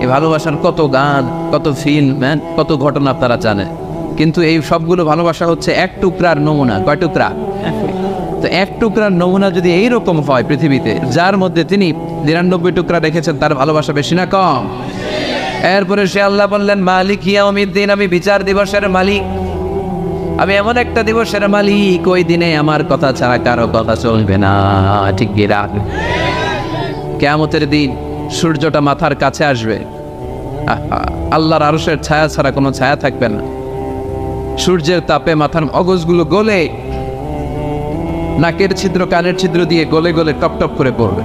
এই ভালোবাসার কত গান, কত ফিল্ম, কত ঘটনা আপনারা জানেন। কিন্তু এই সবগুলো ভালোবাসা হচ্ছে এক টুকরার নমুনা। কয় টুকরা? তো এক টুকরার নমুনা যদি এইরকম হয় পৃথিবীতে, যার মধ্যে তিনি 99 টুকরা রেখেছেন, তার ভালোবাসা বেশি না কম? এরপরে সে আল্লাহ বললেন, মালিক ইয়াউমিদ্দিন, আমি বিচার দিবসের মালিক, আমি এমন একটা দিবসের মালিক, ওই দিনে আমার কথা ছাড়া কারো কথা চলবে না, ঠিক গিরা। কিয়ামতের দিন সূর্যটা মাথার কাছে আসবে, আল্লাহর আরশের ছায়া ছাড়া কোনো ছায়া থাকবে না। সূর্যের তাপে মাথার মগজগুলো গলে, নাকের ছিদ্র কানের ছিদ্র দিয়ে গলে গলে টপ টপ করে পড়বে।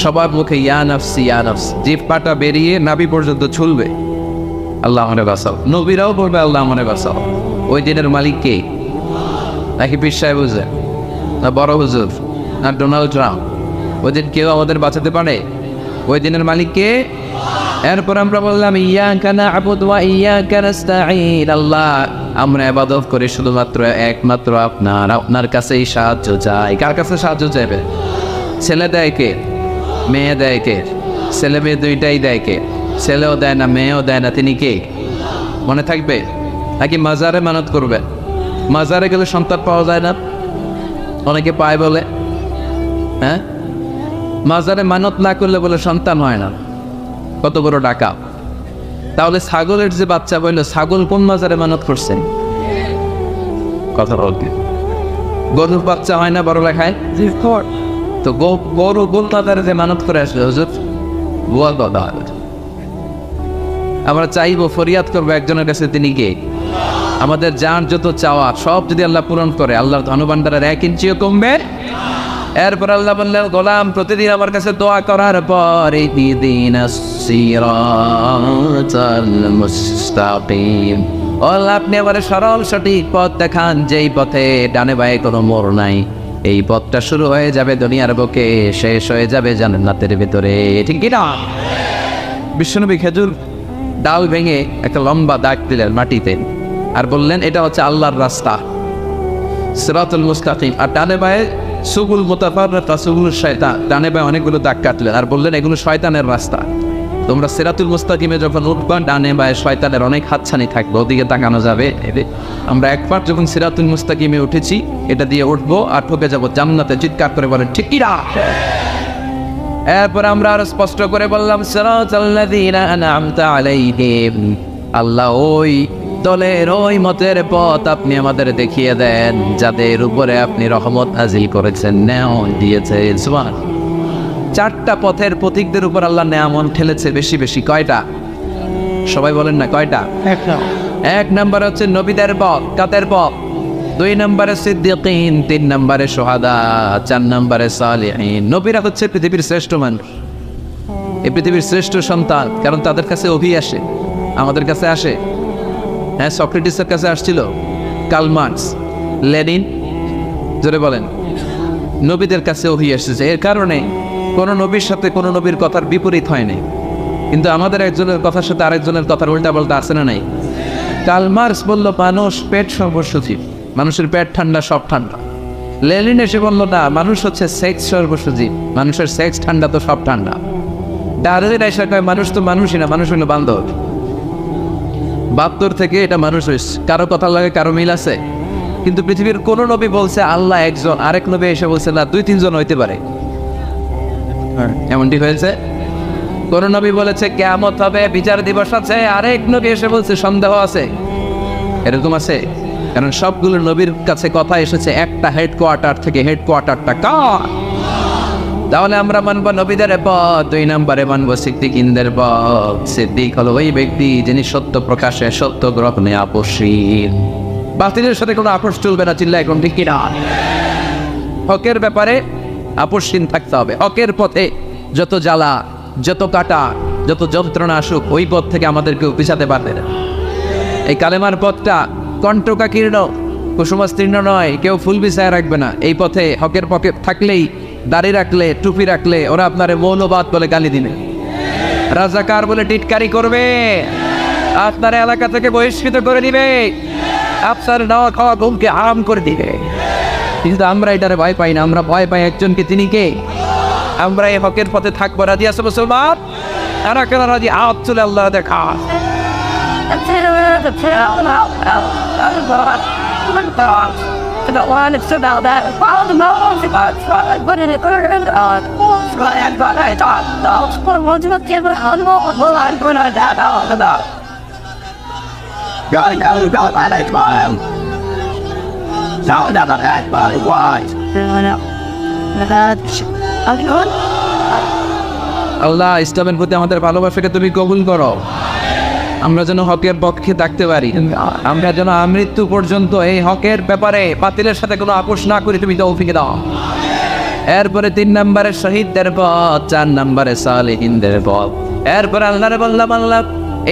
সবার মুখে ইয়া নাফসি ইয়া নাফসি, জিহ্বাটা বেরিয়ে নাভি পর্যন্ত ঝুলবে, আল্লাহ আমারে বাঁচাও। নবীরাও বলবে আল্লাহ আমারে বাঁচাও। ওই দিনের মালিক কে? নাকি পীর সাহেব হুজুর, না বড় হুজুর, না ডোনাল্ড ট্রাম্প? ওই দিন কেউ আমাদের বাঁচাতে পারে? ওই দিনের মালিক কে? এরপর আমরা বললাম ইয়াকা না'বুদু ওয়া ইয়াকা নাস্তাঈন, আল্লাহ আমরা ইবাদত করি শুধুমাত্র একমাত্র আপনার, আপনার কাছেই সাহায্য চাই। কার কাছে সাহায্য চাইবে? ছেলে দেয় কে? মেয়ে দেয় কে? ছেলে মেয়ে দুইটাই দেয় কে? ছেলেও দেয় না, মেয়েও দেয় না, তিনি কে? মনে থাকবে? নাকি মাজারে মানত করবে? মাজারে গেলে সন্তান পাওয়া যায় না, অনেকে পায় বলে। হ্যাঁ, মাজারে মানত না করলে বলে সন্তান হয় না, কত বড় ডাকা। তাহলে ছাগলের যে বাচ্চা বলল, ছাগল কোন মাজারে মানত করছেন? কথা বলতে গরুর বাচ্চা হয় না বড় লেখায়? তো গরু কোন মাজারে যে মানত করে আসলে হুজুর? আমরা চাইবো, ফরিয়াদ করবো একজনের কাছে, তিনি কে? আমাদের যার যত চাওয়া সব যদি আল্লাহ পূরণ করে, আল্লাহর ধনভাণ্ডারের 1 ইঞ্চিও কমবে। এরপর আল্লাহ বললেন, গোলাম প্রতিদিন আমার কাছে দোয়া করার পর ইহদিনাস সিরাতাল মুস্তাকিম, আল্লাহ আপনি আমার সরল সঠিক পথ দেখান, যেই পথে ডানে বায়ে কোনো মোড় নাই। এই পথটা শুরু হয়ে যাবে দুনিয়ার বুকে, শেষ হয়ে যাবে জান্নাতের ভিতরে, ঠিক কি না? বিশ্বনবী খেজুর ডাল ভেঙে একটা লম্বা দাগ দিলেন মাটিতে, আর বললেন এটা হচ্ছে আল্লাহর রাস্তা, সিরাতুল মুস্তাকিম। আর ডানে বায়ে সুবুল মুতাফাররিকা, সুবুল শয়তান, ডানে বায়ে অনেকগুলো দাগ কাটলেন আর বললেন এগুলো শয়তানের রাস্তা। তোমরা সিরাতুল মুস্তাকিমে যখন উঠবা, ডানে বায়ে শয়তানের অনেক হাতছানি থাকবে, ওদিকে তাকানো যাবে। আমরা একবার যখন সিরাতুল মুস্তাকিমে উঠেছি, এটা দিয়ে উঠবো আর ঠকে যাবো জান্নাতে, চিৎকার করে বলেন ঠিক কি না? এরপর আমরা আরো স্পষ্ট করে বললাম, সিরাতাল্লাযীনা আন'আমতা আলাইহিম, আল্লাহ ওই দলের, ওই মতের পথ আপনি আমাদের দেখিয়ে দেন যাদের উপরে আপনি রহমত নাযিল করেছেন, নেয়ামত দিয়েছেন। সুবহান। 4টা পথের পথিকদের উপর আল্লাহ নেয়ামত ঠেলেছে বেশি বেশি। কয়টা? সবাই বলেন না কয়টা? 1 নম্বর হচ্ছে নবীদের পথ, কাদের পথ? 2 নম্বরে সিদ্দিকিন, 3 নম্বরে শুহাদা, 4 নম্বরে সালিহিন। নবীরা হচ্ছে পৃথিবীর শ্রেষ্ঠ মানুষ, এই পৃথিবীর শ্রেষ্ঠ সন্তান, কারণ তাদের কাছে ওহী আসে, আমাদের কাছে আসে। হ্যাঁ, সক্রেটিসের কাছে আসছিল, কার্ল মার্কস, লেনিন, জোরে বলেন। নবীদের কাছে ওহী এসেছে, এর কারণে কোনো নবীর সাথে কোনো নবীর কথার বিপরীত হয়নি। কিন্তু আমাদের একজনের কথার সাথে আরেকজনের কথার উল্টা পাল্টা আছে না নাই? কার্ল মার্কস বলল মানুষ পেট সর্বস্ব জীব, মানুষের পেট ঠান্ডা সব ঠান্ডা। লেনিন এসে বলল না, মানুষ হচ্ছে সেক্স সর্বস্ব জীব, মানুষের সেক্স ঠান্ডা তো সব ঠান্ডা। ডারউইন এসে কয় মানুষ তো মানুষই না, মানুষ হলো বান্দর। 72 থেকে এটা মানুষ হয়েছে, কারো কথা লাগে কারো মিল আছে। কিন্তু পৃথিবীর কোন নবী বলছে আল্লাহ একজন, আরেক নবী এসে বলছে না 2-3 জন হইতে পারে, এমনটি হয়েছে? কোন নবী বলেছে কিয়ামত হবে, বিচার দিবস আছে, আরেক নবী এসে বলছে সন্দেহ আছে, এরকম আছে? কারণ সবগুলো নবীর কাছে কথা এসেছে একটা হেডকোয়ার্টার থেকে। হেডকোয়ার্টারটা কার? তাহলে আমরা মানবো নবীদের পথ, 2 নম্বরে মানবো সিদ্দিকিনদের পথ। সিদ্দিক হলো ওই ব্যক্তি যিনি সত্য প্রকাশে সত্য গ্রহণে আপোষশীল, বাতিলের সাথে কোনো আপোষ চলবে না। চিল্লা এখন ঠিক কিনা? হকের ব্যাপারে আপোষহীন থাকতে হবে। হকের পথে যত জ্বালা, যত কাটা, যত যন্ত্রণা আসুক, ওই পথ থেকে আমাদেরকে পিছাতে পারবে না। এই কালেমার পথটা কণ্টকাকীর্ণ, কুসুমাস্তীর্ণ নয়, কেউ ফুল বিছায় রাখবে না। এই পথে হকের পথে থাকলেই, দাড়ি রাখলে, টুপি রাখলে ওরা আপনারে মৌলবাদ বলে গালি দিবে, রাজাকার বলে টিটকারি করবে, আপনার এলাকা থেকে বহিষ্কৃত করে দিবে, আপনার নাওয়া খাওয়া ঘুমকে আরাম করে দিবে। কিন্তু আমরা এটারে ভয় পাই না, আমরা ভয় পাই একজনকে, তিনি কে? আমরা এই হকের পথে থাকবো। রাজি আছে মুসলমান? এরা কেন রাজি? হাত তুলে আল্লাহ দেখা। The one that's about that, all the moments about trying, but in the current on, right, but I thought, what do you give it on? Well, I'm going to that all about. God, now you got my life, man. Now, never had my wife. No. I'm good. আল্লাহ ইসলামের প্রতি আমাদের ভালোবাসাকে তুমি কবুল করো, আমরা যেন হকের পক্ষে থাকতে পারি, আমরা যেন আমৃত্যু পর্যন্ত এই হকের ব্যাপারে বাতিলের সাথে কোনো আপোষ না করি, তুমি তৌফিক দাও। এরপরে 3 নম্বরে শহীদদের পথ, 4 নম্বরে সালেহিনদের পথ। এরপরে আল্লাহরে বললাম, আল্লাহ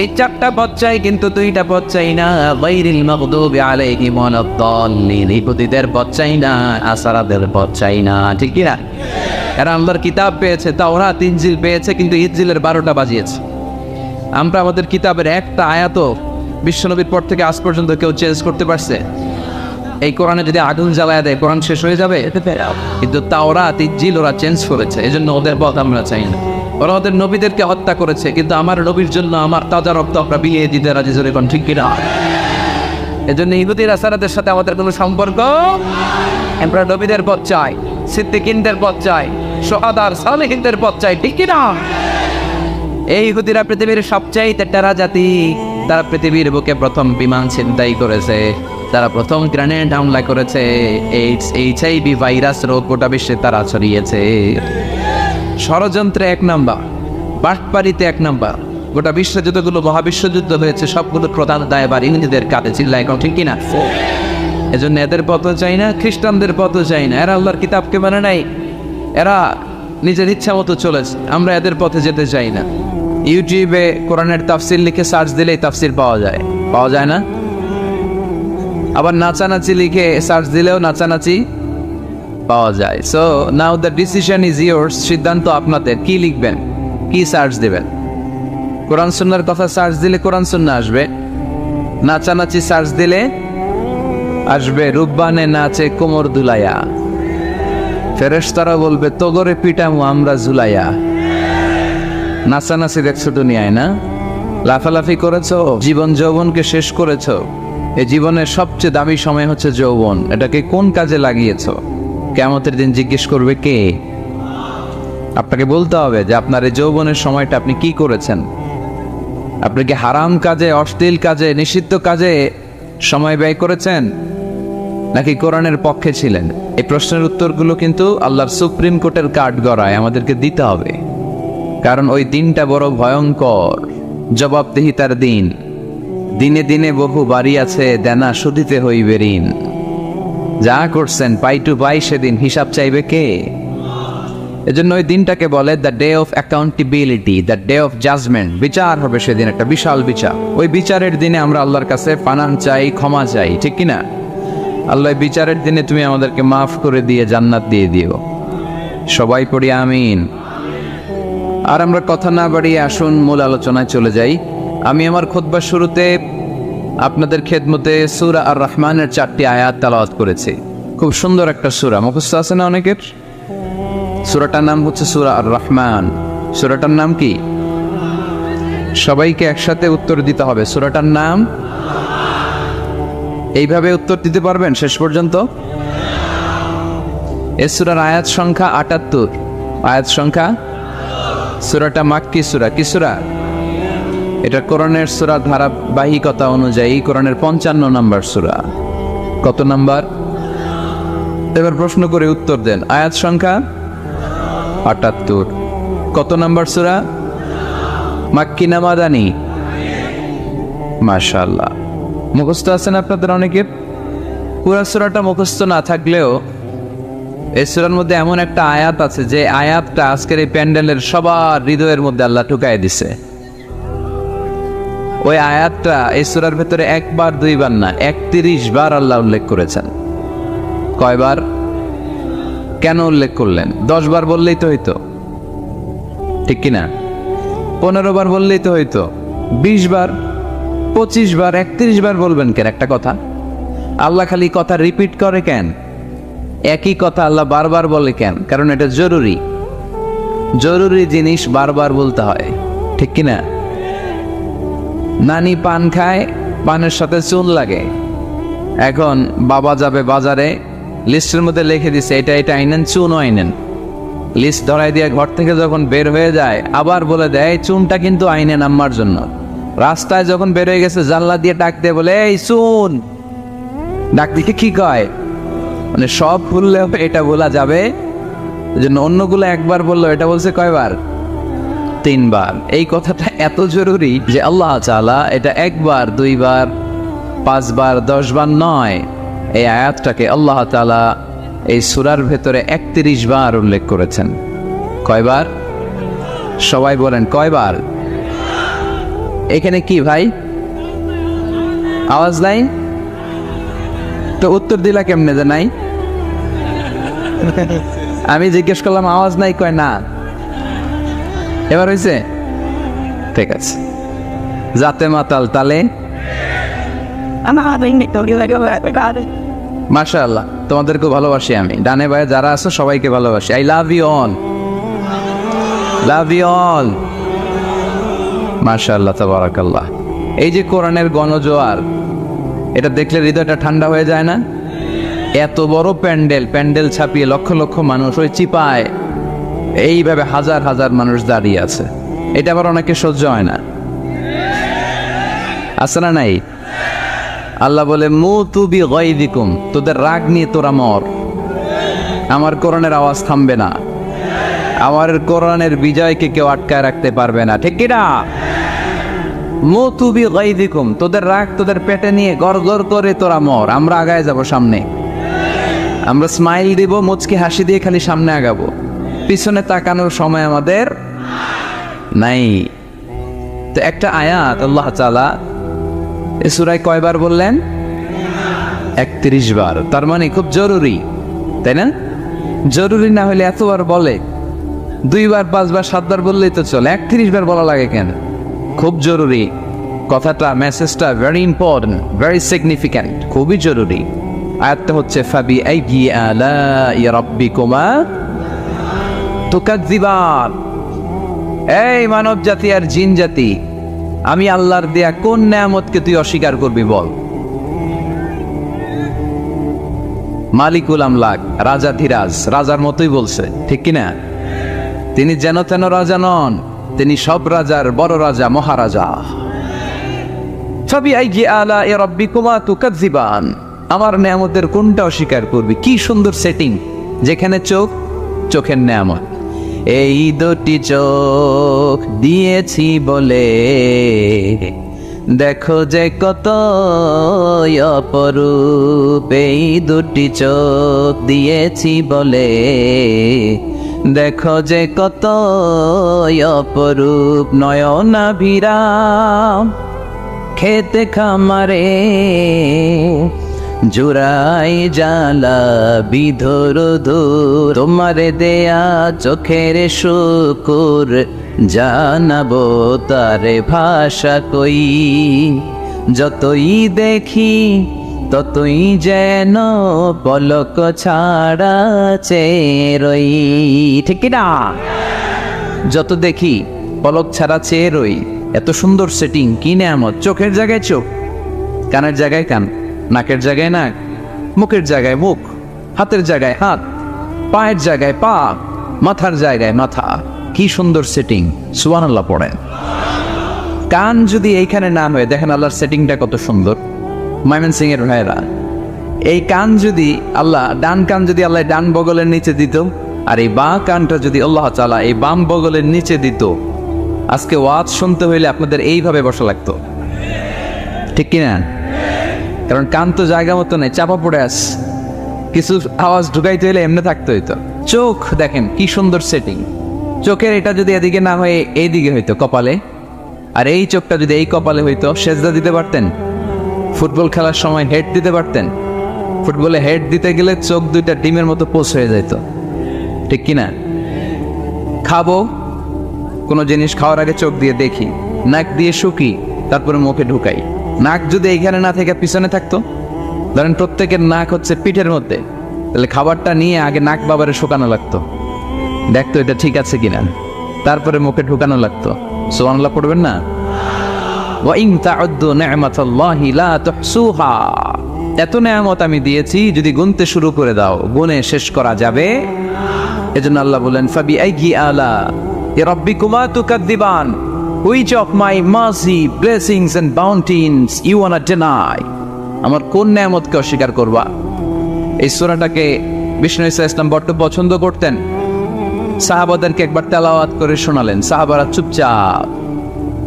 এই 4টা পথ চাই, কিন্তু 2টা পথ চাই না। গায়রিল মাগদুবি আলাইহিম ওয়ালাদ-দাল্লিন, ইহুদিদের পথ চাই না, আসারাদের পথ চাই না। ঠিক কি না? এরা আল্লাহর কিতাব পেয়েছে, তাওরাত ইনজিল পেয়েছে, কিন্তু ইনজিলের 12টা বাজিয়েছে। আমরা আমাদের কিতাবের একটা আয়াতও বিশ্বনবীর পর থেকে আজ পর্যন্ত কেউ চেঞ্জ করতে পারছে? এই কোরআনে যদি আগুন জ্বালায় দেয় কোরআন শেষ হয়ে যাবে? কিন্তু তাওরাত ইনজিল ওরা চেঞ্জ করেছে, এজন্য ওদের পথ আমরা চাই না। ওরা ওদের নবীদেরকে হত্যা করেছে, কিন্তু আমার নবীর জন্য আমার তাজা রক্ত আমরা বিলিয়ে দিতে রাজি, জোরে কোন ঠিক কিনা? এজন্য ইহুদির আসারাদের সাথে আমাদের কোনো সম্পর্ক, আমরা নবীদের পথ চাই, সিদ্দিকিনদের পথ চাই, শুহাদার সালেহিনদের পথ চাই, ঠিক কিনা? এই ইহুদিরা পৃথিবীর সবচাইতে টেরা জাতি, তারা পৃথিবীর বুকে প্রথম বিমান ছিনতাই করেছে, তারা প্রথম গ্রেনেড হামলা করেছে, HIV ভাইরাস রোগ গোটা বিশ্বে তারা ছড়িয়েছে। ষড়যন্ত্রে 1 নাম্বার, বাটপাড়িতে 1 নাম্বার। গোটা বিশ্বে যতগুলো মহাবিশ্বযুদ্ধ হয়েছে সবগুলো প্রধান দায়ভার ইংরেজদের কাঁধে, চিল্লা এখন ঠিক কিনা? এজন্য এদের পথও চাই না, খ্রিস্টানদের পথও চাই না। এরা আল্লাহর কিতাবকে মানে নাই, এরা নিজের ইচ্ছা মতো চলেছে, আমরা এদের পথে যেতে চাই না। ইউটিউবে কোরআনের তাফসির লিখে সার্চ দিলেই তাফসির পাওয়া যায় না? আবার নাচানাচি লিখে সার্চ দিলেও নাচানাচি পাওয়া যায়। So now the decision is yours, সিদ্ধান্ত আপনাদের। কি লিখবেন, কি সার্চ দেবেন? কোরআন সুন্নাহর কথা সার্চ দিলে কোরআন সুন্নাহ আসবে, নাচানাচি সার্চ দিলে আসবে রূপবানে নাচে কোমর দুলাইয়া, ফেরেশতারা বলবে তোগরে পিটামু আমরা ঝুলাইয়া। নাচানাচি দেখছো দুনিয়ায় না? লাফালাফি করেছো, জীবন যৌবনকে শেষ করেছো। এই জীবনের সবচেয়ে দামি সময় হচ্ছে যৌবন, এটাকে কোন কাজে লাগিয়েছো? কিয়ামতের দিন জিজ্ঞেস করবে কে? আপনাকে বলতে হবে যে আপনার এই যৌবনের সময়টা আপনি কি করেছেন। আপনি কি হারাম কাজে, অশ্লীল কাজে, নিষিদ্ধ কাজে সময় ব্যয় করেছেন, নাকি কোরআনের পক্ষে ছিলেন? এই প্রশ্নের উত্তরগুলো কিন্তু আল্লাহর সুপ্রিম কোর্টের কাঠ গড়ায় আমাদেরকে দিতে হবে, কারণ ওই দিনটা বড় ভয়ঙ্কর, জবাবদিহিতার দিন। দিনে দিনে বহু বাড়ি আছে, দেনা শুধিতে হইবে ঋণ। যা করছেন পাই টু পাই, সেদিন হিসাব চাইবে কে? এজন্য ওই দিনটাকে বলে the day of accountability, the day of judgement. বিচার হবে সেদিন, একটা বিশাল বিচার। ওই বিচারের দিনে আমরা আল্লাহর কাছে পানাহ চাই, ক্ষমা চাই, ঠিক কিনা? আল্লাহ বিচারের দিনে তুমি আমাদেরকে মাফ করে দিয়ে জান্নাত দিয়ে দিও। সবাই পড়ি আমিন। আর আমরা কথা না বাড়িয়ে আসুন মূল আলোচনায় চলে যাই। আমি আমার খুতবার শুরুতে আপনাদের খেদমতে সূরা আর রহমানের 4টি আয়াত তেলাওয়াত করেছি। খুব সুন্দর একটা সূরা, মুখস্থ আছে না অনেকের? সূরাটার নাম হচ্ছে সূরা আর রহমান। সূরাটার নাম কি? সবাইকে একসাথে উত্তর দিতে হবে। সূরাটার নাম এইভাবে উত্তর দিতে পারবেন শেষ পর্যন্ত? এই সূরার আয়াত সংখ্যা 78। আয়াত সংখ্যা, সূরাটা মাক্কি সূরা। কি সূরা? এটা কোরআনের সূরা ধারাবাহিকতা অনুযায়ী কোরআনের 55 নম্বর সূরা। কত নাম্বার? এবার প্রশ্ন করে উত্তর দেন। আয়াত সংখ্যা 78। কত নাম্বার সূরা? মাক্কি না মাদানী? মাশাআল্লাহ, মুখস্থ আছেন আপনাদের অনেকের? পুরা সূরাটা মুখস্থ না থাকলেও এই সূরার মধ্যে এমন একটা আয়াত আছে যে আয়াতটা আজকের এই প্যান্ডেলের সবার হৃদয়ের মধ্যে আল্লাহ ঢুকায় দিছে। ওই আয়াতটা এই সূরার ভেতরে একবার দুইবার না 31 বার আল্লাহ উল্লেখ করেছেন। কয়বার? কেন উল্লেখ করলেন? 10 বার বললেই তো হইতো, ঠিক কিনা? 15 বার বললেই তো হইতো, 20 বার, 25 বার, 31 বার বলবেন কেন একটা কথা? আল্লাহ খালি কথা রিপিট করে কেন? একই কথা আল্লাহ বারবার বলে কেন? কারণ এটা জরুরি। জরুরি জিনিস বারবার বলতে হয়, ঠিক কিনা? নানি পান খায়, পানের সাথে চুন লাগে। এখন বাবা যাবে বাজারে, লিস্টের মধ্যে লিখে দিছে এটা এটা আইনেন, চুনও আইনেন। লিস্ট ধরাই দিয়ে ঘর থেকে যখন বের হয়ে যায় আবার বলে দেয় চুনটা কিন্তু আইনেন আম্মার জন্য। রাস্তায় যখন বের হয়ে গেছে জানলা দিয়ে ডাক দিয়ে বলে এই চুন, ডাক দিকে কি কয়? মানে সব ভুললেও এটা বলা যাবে, জন্য অন্যগুলো একবার বললো, এটা বলছে কয়বার? 3 বার। এই কথাটা এত জরুরি যে আল্লাহ তাআলা এটা 1 বার 2 বার 5 বার 10 বার নয়, এই আয়াতটাকে আল্লাহ তাআলা এই সূরার ভেতরে 31 বার উল্লেখ করেছেন। কয়বার? সবাই বলেন কয়বার? এখানে কি ভাই আওয়াজ নাই? তো উত্তর দিলা কেমনে যে নাই? আমি জিজ্ঞেস করলাম আওয়াজ নাই, কয় না। এবার হয়েছে? ঠিক আছে। যাতে মাতাল তালে মাশাআল্লাহ, তোমাদেরকে ভালোবাসি আমি। ডানে বায়ে যারা আছো সবাইকে ভালোবাসি। I love you all, love you all. মাশাআল্লাহ, তাবারাকাল্লাহ। এই যে কোরআনের গণজোয়ার, এটা দেখলে হৃদয়টা ঠান্ডা হয়ে যায় না? এত বড় প্যান্ডেল, প্যান্ডেল ছাপিয়ে লক্ষ লক্ষ মানুষ, ওই চিপায় এইভাবে হাজার হাজার মানুষ দাঁড়িয়ে আছে। এটা আবার অনেকে সহ্য হয় না, আছে না নাই? আল্লাহ বলে মুতু বিগাইযিকুম, তোদের রাগ নিয়ে তোরা মর, আমার কোরআনের আওয়াজ থামবে না, আমার কোরআনের বিজয়কে কেউ আটকায় রাখতে পারবে না, ঠিক কি না? মুতু বিগাইযিকুম, তোদের রাগ তোদের পেটে নিয়ে গড়গড় করে তোরা মর, আমরা আগায় যাব সামনে, আমরা স্মাইল দিব, মুচকি হাসি দিয়ে খালি সামনে আগাবো, পিছনে তাকানোর সময় আমাদের নাই। তো একটা আয়াত আল্লাহ তাআলা এই সূরায় কয়বার বললেন? 31 বার। তার মানে খুব জরুরি, তাই না? জরুরি না হলে এতবার বলে? 2 বার 5 বার 7 বার বললেই তো চলে, 31 বার বলা লাগে কেন? খুব জরুরি কথাটা, মেসেজটা ভেরি ইম্পর্টেন্ট, ভেরি সিগনিফিক্যান্ট, খুবই জরুরি। আয়াতটা হচ্ছে ফাবি আইয়ি আলাই রাব্বিকুমা তুকাজ্জিবান। এই মানব জাতি আর জিন জাতি, আমি আল্লাহর দেয়া কোন নেয়ামতকে তুই অস্বীকার করবি বল? মালিকুল আমলাক, রাজা ধীরাজ, রাজার মতোই বলছে, ঠিক কিনা? তিনি যেন তেন রাজা নন, তিনি সব রাজার বড় রাজা, মহারাজা। ফাবি আইয়ি আলাই রাব্বিকুমা তুকাজ্জিবান, আমার নেয়ামতের কোনটা অস্বীকার করবি? কি সুন্দর সেটিং, যেখানে চোখ, চোখের নেয়ামত। এই দুটি চোখ দিয়েছি বলে দেখো যে কত অপরূপ, এই দুটি চোখ দিয়েছি বলে দেখো যে কত অপরূপ, নয়নাভিরাম খেতে খামারে জুড়াই জালা বিধর ধুর, তোমারে দেয়া চোখের শুকুর জানাবো তারে ভাষা কই, যতই দেখি ততই যেন পলক ছাড়া চেয়ে রই, ঠিক না? যত দেখি পলক ছাড়া চেয়ে রই। এত সুন্দর সেটিং, কি নেয়ামত! চোখের জায়গায় চোখ, কানের জায়গায় কান, নাকের জায়গায় নাক, মুখের জায়গায় মুখ, হাতের জায়গায় হাত, পায়ের জায়গায় পা, মাথার জায়গায় মাথা। কি সুন্দর সেটিং, সুবহানাল্লাহ পড়েন। কান যদি এইখানে না হয়ে, দেখেন আল্লাহর সেটিংটা কত সুন্দর। ময়মনসিংহ এর ভাইরা, এই কান যদি আল্লাহ, ডান কান যদি আল্লাহ ডান বগলের নিচে দিত, আর এই বাঁ কানটা যদি আল্লাহ তাআলা এই বাম বগলের নিচে দিত, আজকে ওয়াজ শুনতে হইলে আপনাদের এইভাবে বসা লাগতো, ঠিক কিনা? কারণ কান তো জায়গা মতো নেই, চাপা পড়ে আস, কিছু আওয়াজ ঢুকাইতে হইলে এমনি থাকতে হইতো। চোখ দেখেন কি সুন্দর সেটিং, চোখের এটা যদি এদিকে না হয়ে এইদিকে হইতো কপালে, আর এই চোখটা যদি এই কপালে হইতো, সেজদা দিতে পারতেন? ফুটবল খেলার সময় হেড দিতে পারতেন? ফুটবলে হেড দিতে গেলে চোখ দুইটা ডিমের মতো পোষ হয়ে যেত, ঠিক কিনা? খাবো, কোনো জিনিস খাওয়ার আগে চোখ দিয়ে দেখি, নাক দিয়ে শুকি, তারপরে মুখে ঢুকাই। নাক যদি এইখানে না থেকে পিছনে থাকতো, ধরেন প্রত্যেকের নাক হচ্ছে পিঠের মধ্যে, তাহলে খাবারটা নিয়ে আগে নাক বাবারে শুকানো লাগতো, দেখতো এটা ঠিক আছে কিনা, তারপরে মুখে ঢুকানো লাগতো। সুবহানাল্লাহ পড়বেন না? ওয়া ইন তাউদ্দু নি'মাতাল্লাহি লা তুহসুহা, এত নেয়ামত আমি দিয়েছি, যদি গুনতে শুরু করে দাও গুনে শেষ করা যাবে। এজন্য আল্লাহ বলেন ফাবিআইয়ি আলা রাব্বিকুমা তুকাদ্দিবান, which of my mercy, blessings and bounties you wanna deny? আমার কোন নেয়ামতকে অস্বীকার করবা? এই সূরাটাকে বিষ্ণু ইসা ইসলাম বড্ড পছন্দ করতেন, সাহাবাদেরকে একবার তেলাওয়াত করে শোনালেন, সাহাবারা চুপচাপ,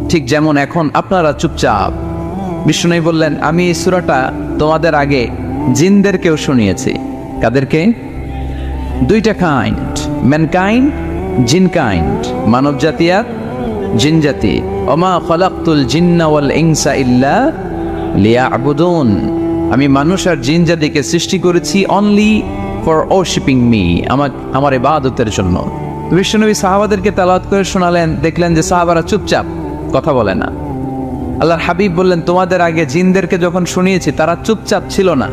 ঠিক যেমন এখন আপনারা চুপচাপ। বিষ্ণু বললেন আমি এই সূরাটা তোমাদের আগে জিনদেরকেও শুনিয়েছি। কাদেরকে? দুইটা কাইন্ড, ম্যানকাইন্ড, জিন কাইন্ড, মানব জাতি আর জিন জাতি। ওমা খলাকতুল জিন্না ওয়াল ইনসা ইল্লা লিয়াবুদুন, আমি মানুষ আর জিন জাতিকে সৃষ্টি করেছি অনলি ফর ওরশিপিং মি, আমার ইবাদতের জন্য। বিশ্বনবী সাহাবাদেরকে তেলাওয়াত করে শোনালেন, দেখলেন যে সাহাবারা চুপচাপ, কথা বলে না। আল্লাহর হাবিব বললেন তোমাদের আগে জিনদেরকে যখন শুনিয়েছি তারা চুপচাপ ছিল না,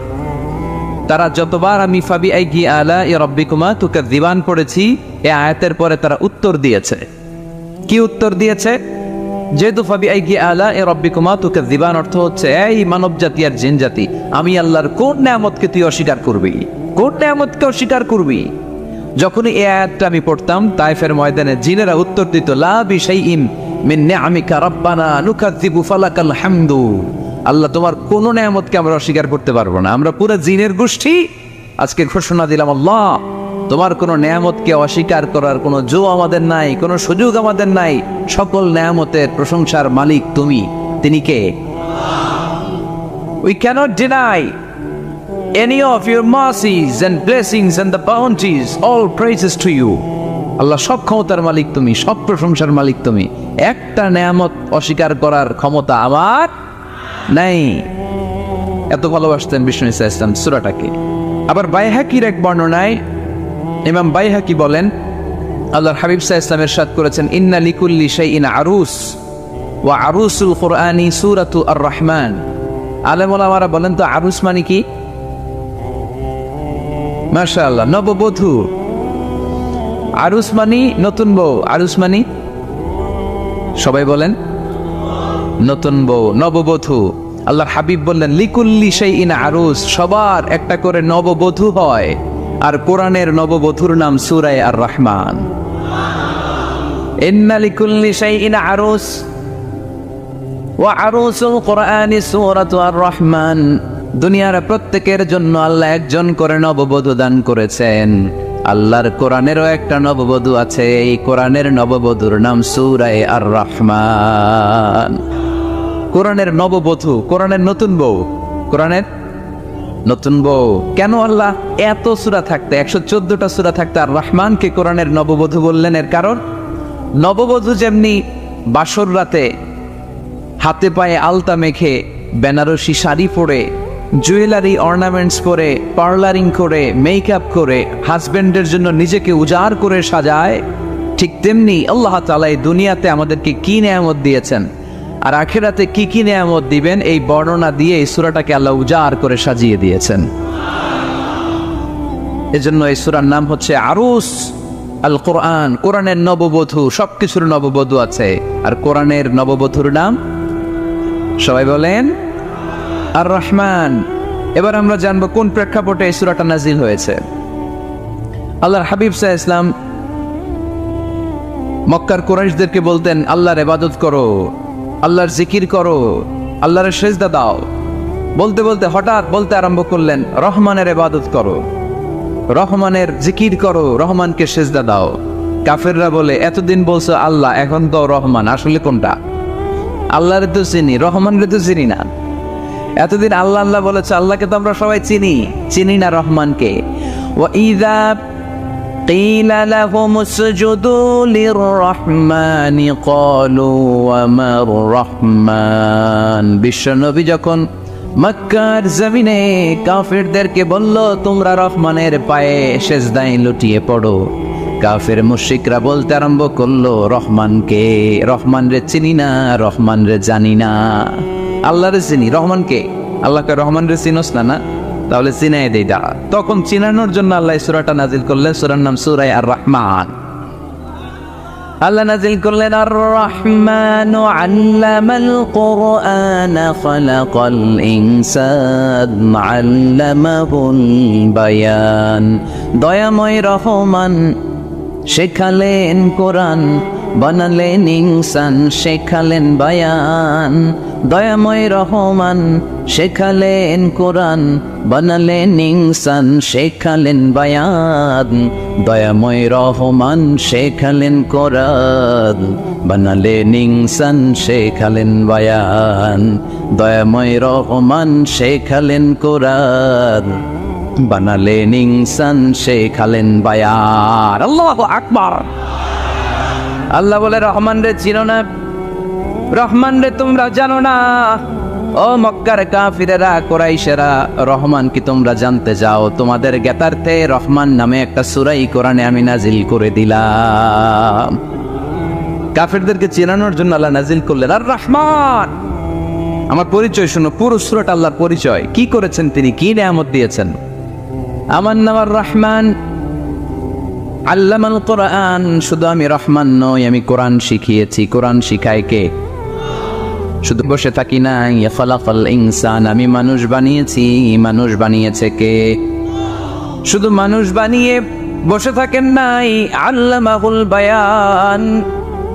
তারা যতবার আমি ফাবিআইয়ি আলা রাব্বিকুমা তুকাদ্দিবান পড়েছি, এই আয়াতের পরে তারা উত্তর দিয়েছে। কি উত্তর দিয়েছে? যেহেতু ফাবিআইয়ি আলা রাব্বিকুমা তুকাদ্দিবান অর্থ হচ্ছে এই মানব জাতি আর জিন জাতি, আমি আল্লাহর কোন নেয়ামতকে তুই অস্বীকার করবি, কোন নেয়ামতকে অস্বীকার করবি? যখনই এই আয়াতটা আমি পড়তাম, তায়েফের ময়দানে জিনেরা উত্তর দিত লা বিশাইইন মিন নিআমিকা রাব্বানা নুকাযযিবু ফালাকাল হামদু, আল্লাহ তোমার কোন নেয়ামতকে আমরা অস্বীকার করতে পারবো না। আমরা পুরো জিনের গোষ্ঠী আজকে ঘোষণা দিলাম আল্লাহ তোমার কোন নেয়ামতকে অস্বীকার করার কোনো জো আমাদের নাই, কোনো সুযোগ আমাদের নাই, সকল নেয়ামতের প্রশংসার মালিক তুমি। তিনি কে? We cannot deny any of your mercies and blessings and the bounties, all praises to you. আল্লাহ সব ক্ষমতার মালিক তুমি, সব প্রশংসার মালিক তুমি, একটা নেয়ামত অস্বীকার করার ক্ষমতা আমার নাই। এত ভালোবাসতেন বিষ্ণু ইসা ইসলাম সূরাটাকে। আবার বাইহাকির এক বর্ণনায় ইমাম বাইহাকি বলেন আল্লাহর হাবিব সাল্লাল্লাহু আলাইহি ওয়াসাল্লাম ইরশাদ করেছেন ইন্না লিকুল্লি শাইইন আরুস ওয়া আরুসুল কুরআনি সূরাতু আর-রাহমান। আলেম ওলামারা বলেন তো আরুস মানে কি? মাশাআল্লাহ, নববধূ। আরুস মানি নতুন বউ, আরুস মানি সবাই বলেন নতুন বউ, নববধূ। আল্লাহর হাবিব বললেন লিকুল্লি শাইইন আরুস, সবার একটা করে নববধূ হয়। আর কোরআনের নববধূর নাম সূরা আর-রাহমান। ইন্না লিকুল্লি শাইইন আরুস ওয়া আরুসুল কুরআনি সূরাতু আর-রাহমান। দুনিয়ার প্রত্যেকের জন্য আল্লাহ একজন করে নববধূ দান করেছেন। আল্লাহর কোরআনেরও একটা নববধূ আছে, এই কোরআনের নববধূর নাম সূরা আর-রাহমান। কোরআনের নববধূ, কোরআনের নতুন বউ, কোরআনের নতুন বউ। কেন আল্লাহ এত সূরা থাকতে, 114টা সূরা থাকতে আর রহমানকে কোরআনের নববধূ বললেন? এর কারণ নববধূ যেমনি বাসর রাতে হাতে পায়ে আলতা মেখে, বেনারসি শাড়ি পরে, জুয়েলারি অর্নামেন্টস পরে, পার্লারিং করে, মেকআপ করে হাজবেন্ডের জন্য নিজেকে উজাড় করে সাজায়, ঠিক তেমনি আল্লাহ তাআলা এই দুনিয়াতে আমাদেরকে কি নেয়ামত দিয়েছেন আর আখিরাতে কি কি নেয়ামত দিবেন, এই বর্ণনা দিয়ে এই সূরাটাকে আল্লাহ উজাড় করে সাজিয়ে দিয়েছেন। এজন্য এই সূরার নাম হচ্ছে আরুস আল কোরআন, কোরআনের নববধূ। সবকিছুর নববধূ আছে, আর কোরআনের নববধূর নাম সবাই বলেন আর-রাহমান। এবার আমরা জানবো কোন প্রেক্ষাপটে এই সূরাটা নাজিল হয়েছে। আল্লাহর হাবিব সাল্লাল্লাহু আলাইহি ওয়াসাল্লাম মক্কার কুরাইশদেরকে বলতেন আল্লাহর ইবাদত করো, আল্লাহর জিকির করো, আল্লাহর সেজদা দাও। বলতে বলতে হঠাৎ বলতে আরম্ভ করলেন রহমানের ইবাদত করো, রহমানের জিকির করো, রহমানকে সেজদা দাও। কাফেররা বলে এতদিন বলছো আল্লাহ, এখন তো রহমান, আসলে কোনটা? আল্লাহরে তো চিনি, রহমানরে তো চিনি না। এতদিন আল্লাহ আল্লাহ বলেছে, আল্লাহকে তো আমরা সবাই চিনি না রহমানকে। ওয়াইযা قيل لهم اسجدوا للرحمن قالوا وما الرحمن। বিশ্বনবী যখন মক্কার জমিনে কাফেরদেরকে বলল তোমরা রহমানের পায়ে সেজদায় লুটিয়ে পড়ো, কাফের মুশরিকরা বলতে আরম্ভ করলো রহমানকে, রহমান রে চিনি না, রহমান রে জানি না। আল্লাহ রে চিনি, রহমানকে, আল্লাহকে রহমান রে চিনোস না? না, তাহলে চিনাই দেই দাঁড়া। তখন চিনানোর জন্য আল্লাহ সূরাটা নাজিল করলেন, সূরার নাম সূরা আর রহমান। আল্লাহ নাজিল করলেন আর রহমান আল্লামাল কুরআন খালাকাল ইনসান আল্লামাহুল বায়ান। দয়াময় রহমান শেখালেন কোরআন, বানালেন ইনসান, শেখালেন বায়ান। দয়াময় রহমান শেখালেন কোরআন, বানালেন ইনসান, শেখালেন বায়ান। দয়াময় রহমান শেখালেন কোরআন, বানালেন ইনসান, শেখালেন বায়ান। দয়াময় রহমান শেখালেন কোরআন, বানালেন ইনসান, শেখালেন বায়ান। আল্লাহু আকবার। আল্লাহ বলে রহমান রে চিনো না, রহমান রে তোমরা জানো না। ও মক্কার কাফিরেরা, কুরাইশেরা, রহমান কি তোমরা জানতে চাও? তোমাদের জ্ঞাতার্থে রহমান নামে একটা সূরাই কোরআনে আমি নাজিল করে দিলাম। কাফিরদেরকে চেনানোর জন্য আল্লাহ নাজিল করলেন আর রহমান। আমার পরিচয় শুনো, পুরো সূরাটা আল্লাহর পরিচয়, কি করেছেন তিনি, কি নিয়ামত দিয়েছেন। আমার নাম আর রহমান, আল্লামাল কোরআন। শুধু আমি রহমান নই, আমি কোরআন শিখিয়েছি। কোরআন শিখায় কে? শুধু বসে থাকি নাই। খালাকাল ইনসান, আমি মানুষ বানিয়েছি। মানুষ বানিয়েছে কে? শুধু মানুষ বানিয়ে বসে থাকেন নাই, আল্লামাহুল বায়ান।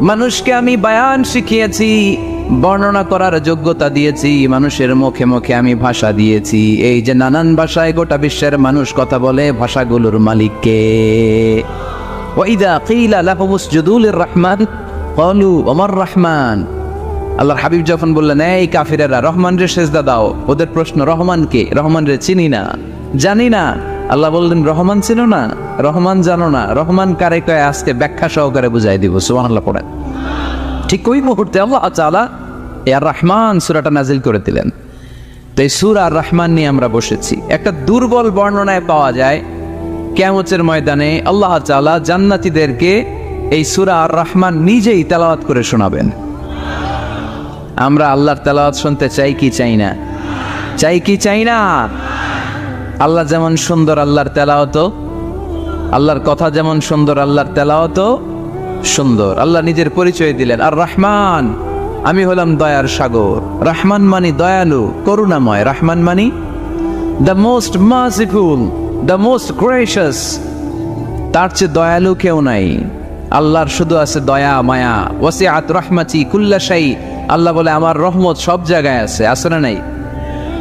মানুষকে আমি বায়ান শিখিয়েছি, বর্ণনা করার যোগ্যতা দিয়েছি। মানুষের মুখে মুখে আমি ভাষা দিয়েছি। এই যে নানান ভাষায় গোটা বিশ্বের মানুষ কথা বলে, ভাষাগুলোর মালিক কে? ওয়াইদা কিলা লাহুম উসজুদু লিররহমান ক্বালু ওমার রহমান। আল্লাহর হাবিব যখন বললেন এই কাফিরেরা রহমান রে সেজদা দাও, ওদের প্রশ্ন রহমান কে? রহমান রে চিনি না, জানি না। আল্লাহ বললেন রহমান চিনো না, রহমান জানো না, রহমান কারে কয় আজকে ব্যাখ্যা সহকারে বুঝাই দিব। সুবহানাল্লাহ পড়েন। ঠিক ওই মুহূর্তে আল্লাহ তাআলা আর রহমান সূরাটা নাজিল করে দিলেন। তো এই সূরা আর রহমান নিয়ে আমরা বসেছি। একটা দুর্বল বর্ণনায় পাওয়া যায় কিয়ামতের ময়দানে আল্লাহ তাআলা জান্নাতীদেরকে এই সূরা আর রহমান নিজেই তেলাওয়াত করে শোনাবেন। আমরা আল্লাহর তেলাওয়াত শুনতে চাই কি চাই না? চাই কি চাই না? আল্লাহ যেমন সুন্দর, আল্লাহর তেলাওয়াত, আল্লাহর কথা যেমন সুন্দর, আল্লাহর তেলাওয়াত সুন্দর। আল্লাহ নিজের পরিচয় দিলেন আর রহমান, আমি হলাম দয়ার সাগর। রহমান মানি দয়ালু, করুণাময়। রহমান মানি the most merciful, the most gracious. তার চেয়ে দয়ালু কেউ নাই। আল্লাহর শুধু আছে দয়া মায়া। ওয়াসিআত রাহমাতি কুল্লা শাই। আল্লাহ বলে আমার রহমত সব জায়গায় আছে। আছে না নাই?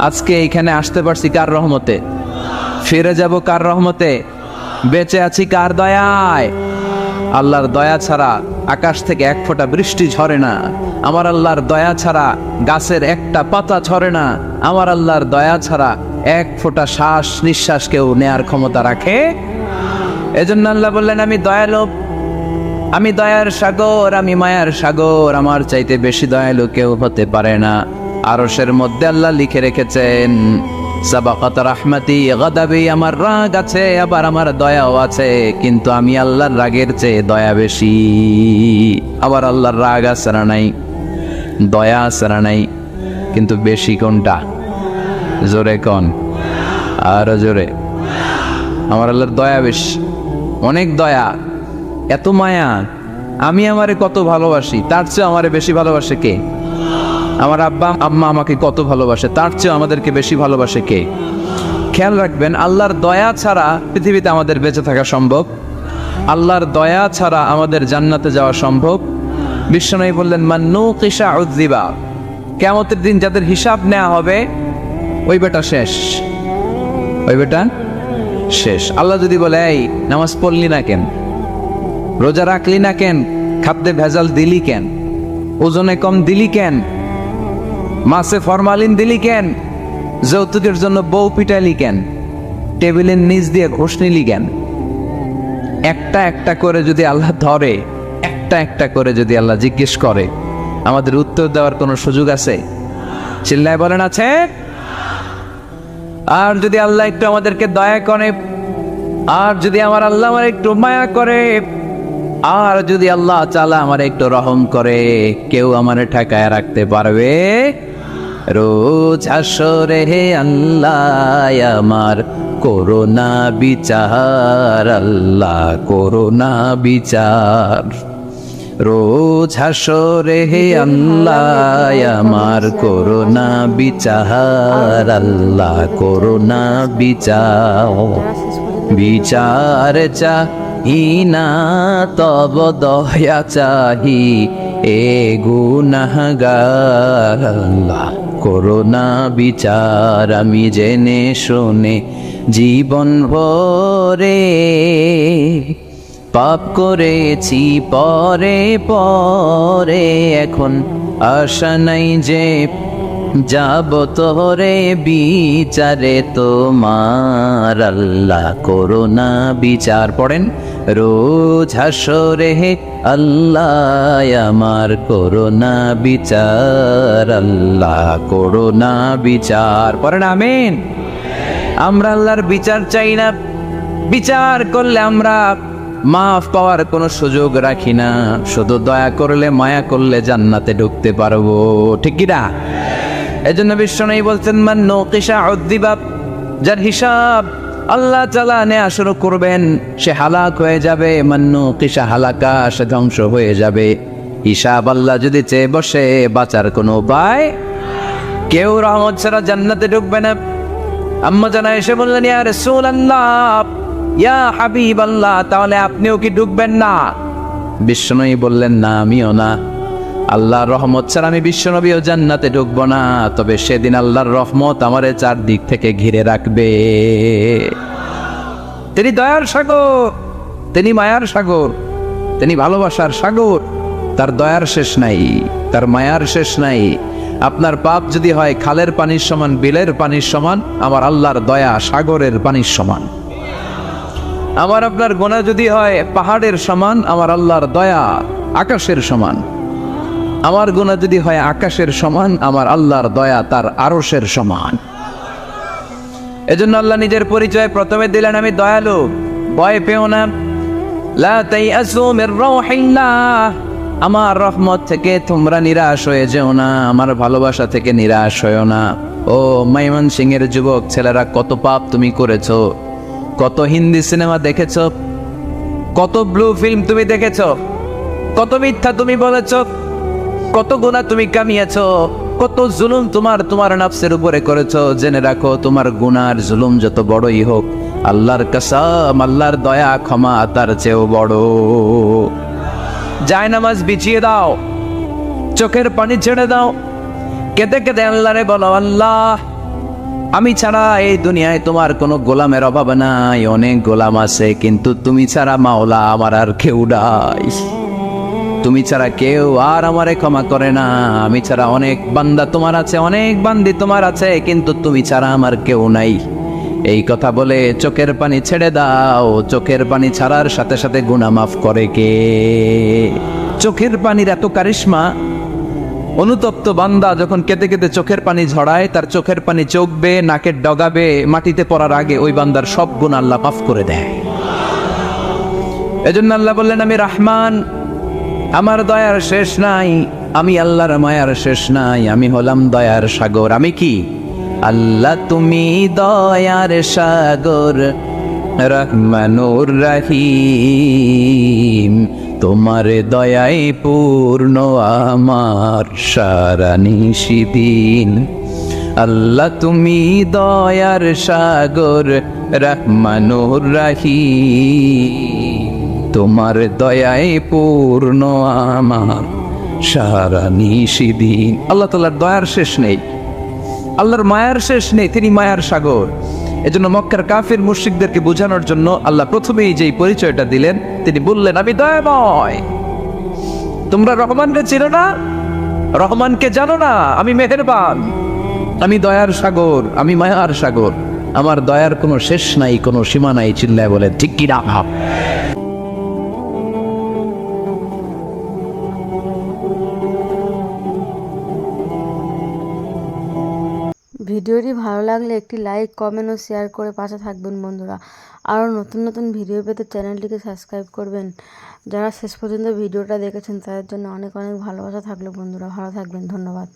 আজকে এখানে আসতে পারছি কার রহমতে? ফিরে যাব কার রহমতে? বেঁচে আছি কার দয়ায়? আল্লাহর দয়া ছাড়া আকাশ থেকে এক ফোঁটা বৃষ্টি ঝরে না। আমার আল্লাহর দয়া ছাড়া গাছের একটা পাতা ঝরে না। আমার আল্লাহর দয়া ছাড়া এক ফোঁটা শ্বাস নিঃশ্বাস কেউ নেয়ার ক্ষমতা রাখে? এজন্য আল্লাহ বললেন আমি দয়ালু, আমি দয়ার সাগর, আমি মায়ার সাগর। আমার চাইতে বেশি দয়ালু কেউ হতে পারে না। আরশের মধ্যে আল্লাহ লিখে রেখেছেন সাবাকাত রাহমাতি গাদাবি। আমার রাগ আছে, আবার আমার দয়াও আছে, কিন্তু আমি আল্লাহর রাগের চেয়ে দয়া বেশি। আবার আল্লাহর রাগ আছে না নাই? দয়া আছে না নাই? কিন্তু বেশি কোনটা? জোরে কোন? আর জোরে। আমার আল্লাহর দয়া বেশি, অনেক দয়া, এত মায়া। আমি আমারে কত ভালোবাসি, তার চেয়ে আমারে বেশি ভালোবাসে কে? আমার আব্বা আম্মা আমাকে কত ভালোবাসে, তার চেয়ে আমাদেরকে বেশি ভালোবাসে কে? খেয়াল রাখবেন, আল্লাহর দয়া ছাড়া পৃথিবীতে আমাদের বেঁচে থাকা সম্ভব। আল্লাহর দয়া ছাড়া আমাদের জান্নাতে যাওয়া সম্ভব। বিশ্বনবী বললেন মান নুকিশা উযযিবা। কিয়ামতের দিন যাদের হিসাব নেওয়া হবে ওই বেটা শেষ, ওই বেটা শেষ। আল্লাহ যদি বলে এই নামাজ পড়লি না কেন, রোজা রাখলি না কেন, খাদ্যে ভেজাল দিলি কেন, ওজনে কম দিলি কেন, মাছে ফরমালিন দিলি কেন, যৌতুকের জন্য বউ পিটালি কেন, টেবিলের নিচ দিয়ে ঘুষ নিলি কেন, একটা একটা করে যদি আল্লাহ ধরে, একটা একটা করে যদি আল্লাহ জিজ্ঞেস করে, আমাদের উত্তর দেওয়ার কোনো সুযোগ আছে? চিল্লায় বলেন আছে? আর যদি আল্লাহ একটু আমাদেরকে দয়া করে, আর যদি আমার আল্লাহ আমার একটু মায়া করে, আর যদি আল্লাহ তাআলা আমার একটু রহম করে, কেউ আমার ঠেকায় রাখতে পারবে? রোজ হাসরে হে আল্লাহ আমার করোনা বিচার, আল্লাহ করোনা বিচার। রোজ হাসরে হে আল্লাহ আমার করোনা বিচার, আল্লাহ করোনা বিচার। বিচার চাহি না তব দয়া চাহি এ গুনাহগার, আল্লাহ করোনা বিচার। আমি জেনে শুনে জীবন ভরে পাপ করেছি পরে পরে, এখন আশা নাই যে যাব তোরে বিচারে তোমার, আল্লাহ করোনা বিচার। পড়েন রোজ হাসরে হে আল্লাহ আমার করোনা বিচার, আল্লাহ করোনা বিচার। পড়েন আমিন। আমরা আল্লাহর বিচার চাই না, বিচার করলে আমরা মাফ পাওয়ার কোনো সুযোগ রাখি না, শুধু দয়া করলে মায়া করলে জান্নাতে ঢুকতে পারবো, ঠিক কি না? এজন্য বিশ্বনবী বলছেন মান নুকিশা উযযিবা, যার হিসাব আল্লাহ তাআলা নেওয়া শুরু করবেন সে হালাক হয়ে যাবে। মান নুকিশা হালাকা, সে ধ্বংস হয়ে যাবে। হিসাব আল্লাহ যদি চেয়ে বসে, বাঁচার কোনো উপায়? কেউ রহমত ছাড়া জান্নাতে ঢুকবে না। আম্মা জানা এসে বললেন ইয়া রাসূলুল্লাহ, ইয়া হাবিবাল্লাহ, তাহলে আপনিও কি ঢুকবেন না? বিশ্বনবী বললেন না, আমিও না। আল্লাহর রহমত ছাড়া আমি বিশ্বনবীও জান্নাতে ঢুকবো না, তবে সেদিন আল্লাহর রহমত আমারে চারদিক থেকে ঘিরে রাখবে। তিনি দয়ার সাগর, তিনি মায়ার সাগর, তিনি ভালোবাসার সাগর। তার দয়ার শেষ নাই, তার মায়ার শেষ নাই। আপনার পাপ যদি হয় খালের পানির সমান, বিলের পানির সমান, আমার আল্লাহর দয়া সাগরের পানির সমান। আমার আপনার গুনাহ যদি হয় পাহাড়ের সমান, আমার আল্লাহর দয়া আকাশের সমান। আমার গুনাহ যদি হয় আকাশের সমান, আমার আল্লাহর দয়া তার আরশের সমান। এজন্য আল্লাহ নিজের পরিচয় প্রথমে দিলেন আমি দয়ালু, ভয় পেও না। লা তাইআসু মির রাউহিল্লাহ, আমার রহমত থেকে তোমরা নিরাশ হয়ে যেও না, আমার ভালোবাসা থেকে নিরাশ হয়েও না। ও ময়মনসিংহের যুবক ছেলেরা, কত পাপ তুমি করেছো, কত হিন্দি সিনেমা দেখেছো, কত ব্লু ফিল্ম তুমি দেখেছো, কত মিথ্যা তুমি বলেছো, কত গুনাহ তুমি কামিয়েছো, কত জুলুম তোমার নফসের উপরে করেছো। জেনে রাখো, তোমার গুনার জুলুম যত বড়ই হোক, আল্লাহর কসম, আল্লাহর দয়া ক্ষমা তার চেয়েও বড়। জায়নামাজ বিছিয়ে দাও, চোখের পানি ছেড়ে দাও, কেঁদে কেঁদে আল্লাহরে বলো, আল্লাহ আমি ছাড়া এই দুনিয়ায় তোমার কোনো গোলামের অভাব নাই, অনেক গোলাম আছে, কিন্তু তুমি ছাড়া মাওলা আমার আর কেউ নাই। তুমি ছাড়া কেউ আর আমারে ক্ষমা করে না। আমি ছাড়া অনেক বান্দা তোমার আছে, অনেক বান্দি তোমার আছে, কিন্তু তুমি ছাড়া আমার কেউ নাই। এই কথা বলে চোখের পানি ছেড়ে দাও। চোখের পানি ছাড়ার সাথে সাথে গুনাহ মাফ করে কে? চোখের পানির এত কারিশমা, অনুতপ্ত বান্দা যখন কেঁদে কেঁদে চোখের পানি ঝরায়, তার চোখের পানি চোখ বেয়ে নাকের ডগাবে মাটিতে পড়ার আগে ওই বান্দার সব গুনাহ আল্লাহ মাফ করে দেয়। এজন্য আল্লাহ বললেন আমি রহমান, আমার দয়ার শেষ নাই, আমি আল্লাহর মায়ার শেষ নাই, আমি হলাম দয়ার সাগর। আমি কি? আল্লাহ তুমি দয়ার সাগর, রহমানুর রহিম, তোমার দয়ায় পূর্ণ আমার সারা নিশিদিন। আল্লাহ তুমি দয়ার সাগর, রহমানুর রহিম, তোমার দয়ায় পূর্ণ আমার সারা নিশিদিন। আল্লাহ তাআলার দয়ার শেষ নেই, আল্লাহর মায়ার শেষ নেই, তিনি মায়ার সাগর। এজন্য মক্কার কাফির মুশরিকদেরকে বোঝানোর জন্য আল্লাহ প্রথমেই যেই পরিচয়টা দিলেন, তিনি বললেন আমি দয়াময়। তোমরা রহমানকে চিনো না? রহমানকে জানো না? আমি মেহেরবান, আমি দয়ার সাগর, আমি মায়ার সাগর, আমার দয়ার কোনো শেষ নাই, কোনো সীমা নাই। চিল্লায় বলে ঠিক কি না? ভিডিওটি ভালো লাগলে একটি লাইক, কমেন্ট ও শেয়ার করে পাশে থাকবেন বন্ধুরা। আরও নতুন নতুন ভিডিও পেতে চ্যানেলটিকে সাবস্ক্রাইব করবেন। যারা শেষ পর্যন্ত ভিডিওটা দেখেছেন তাদের জন্য অনেক অনেক ভালোবাসা থাকলো বন্ধুরা। ভালো থাকবেন, ধন্যবাদ।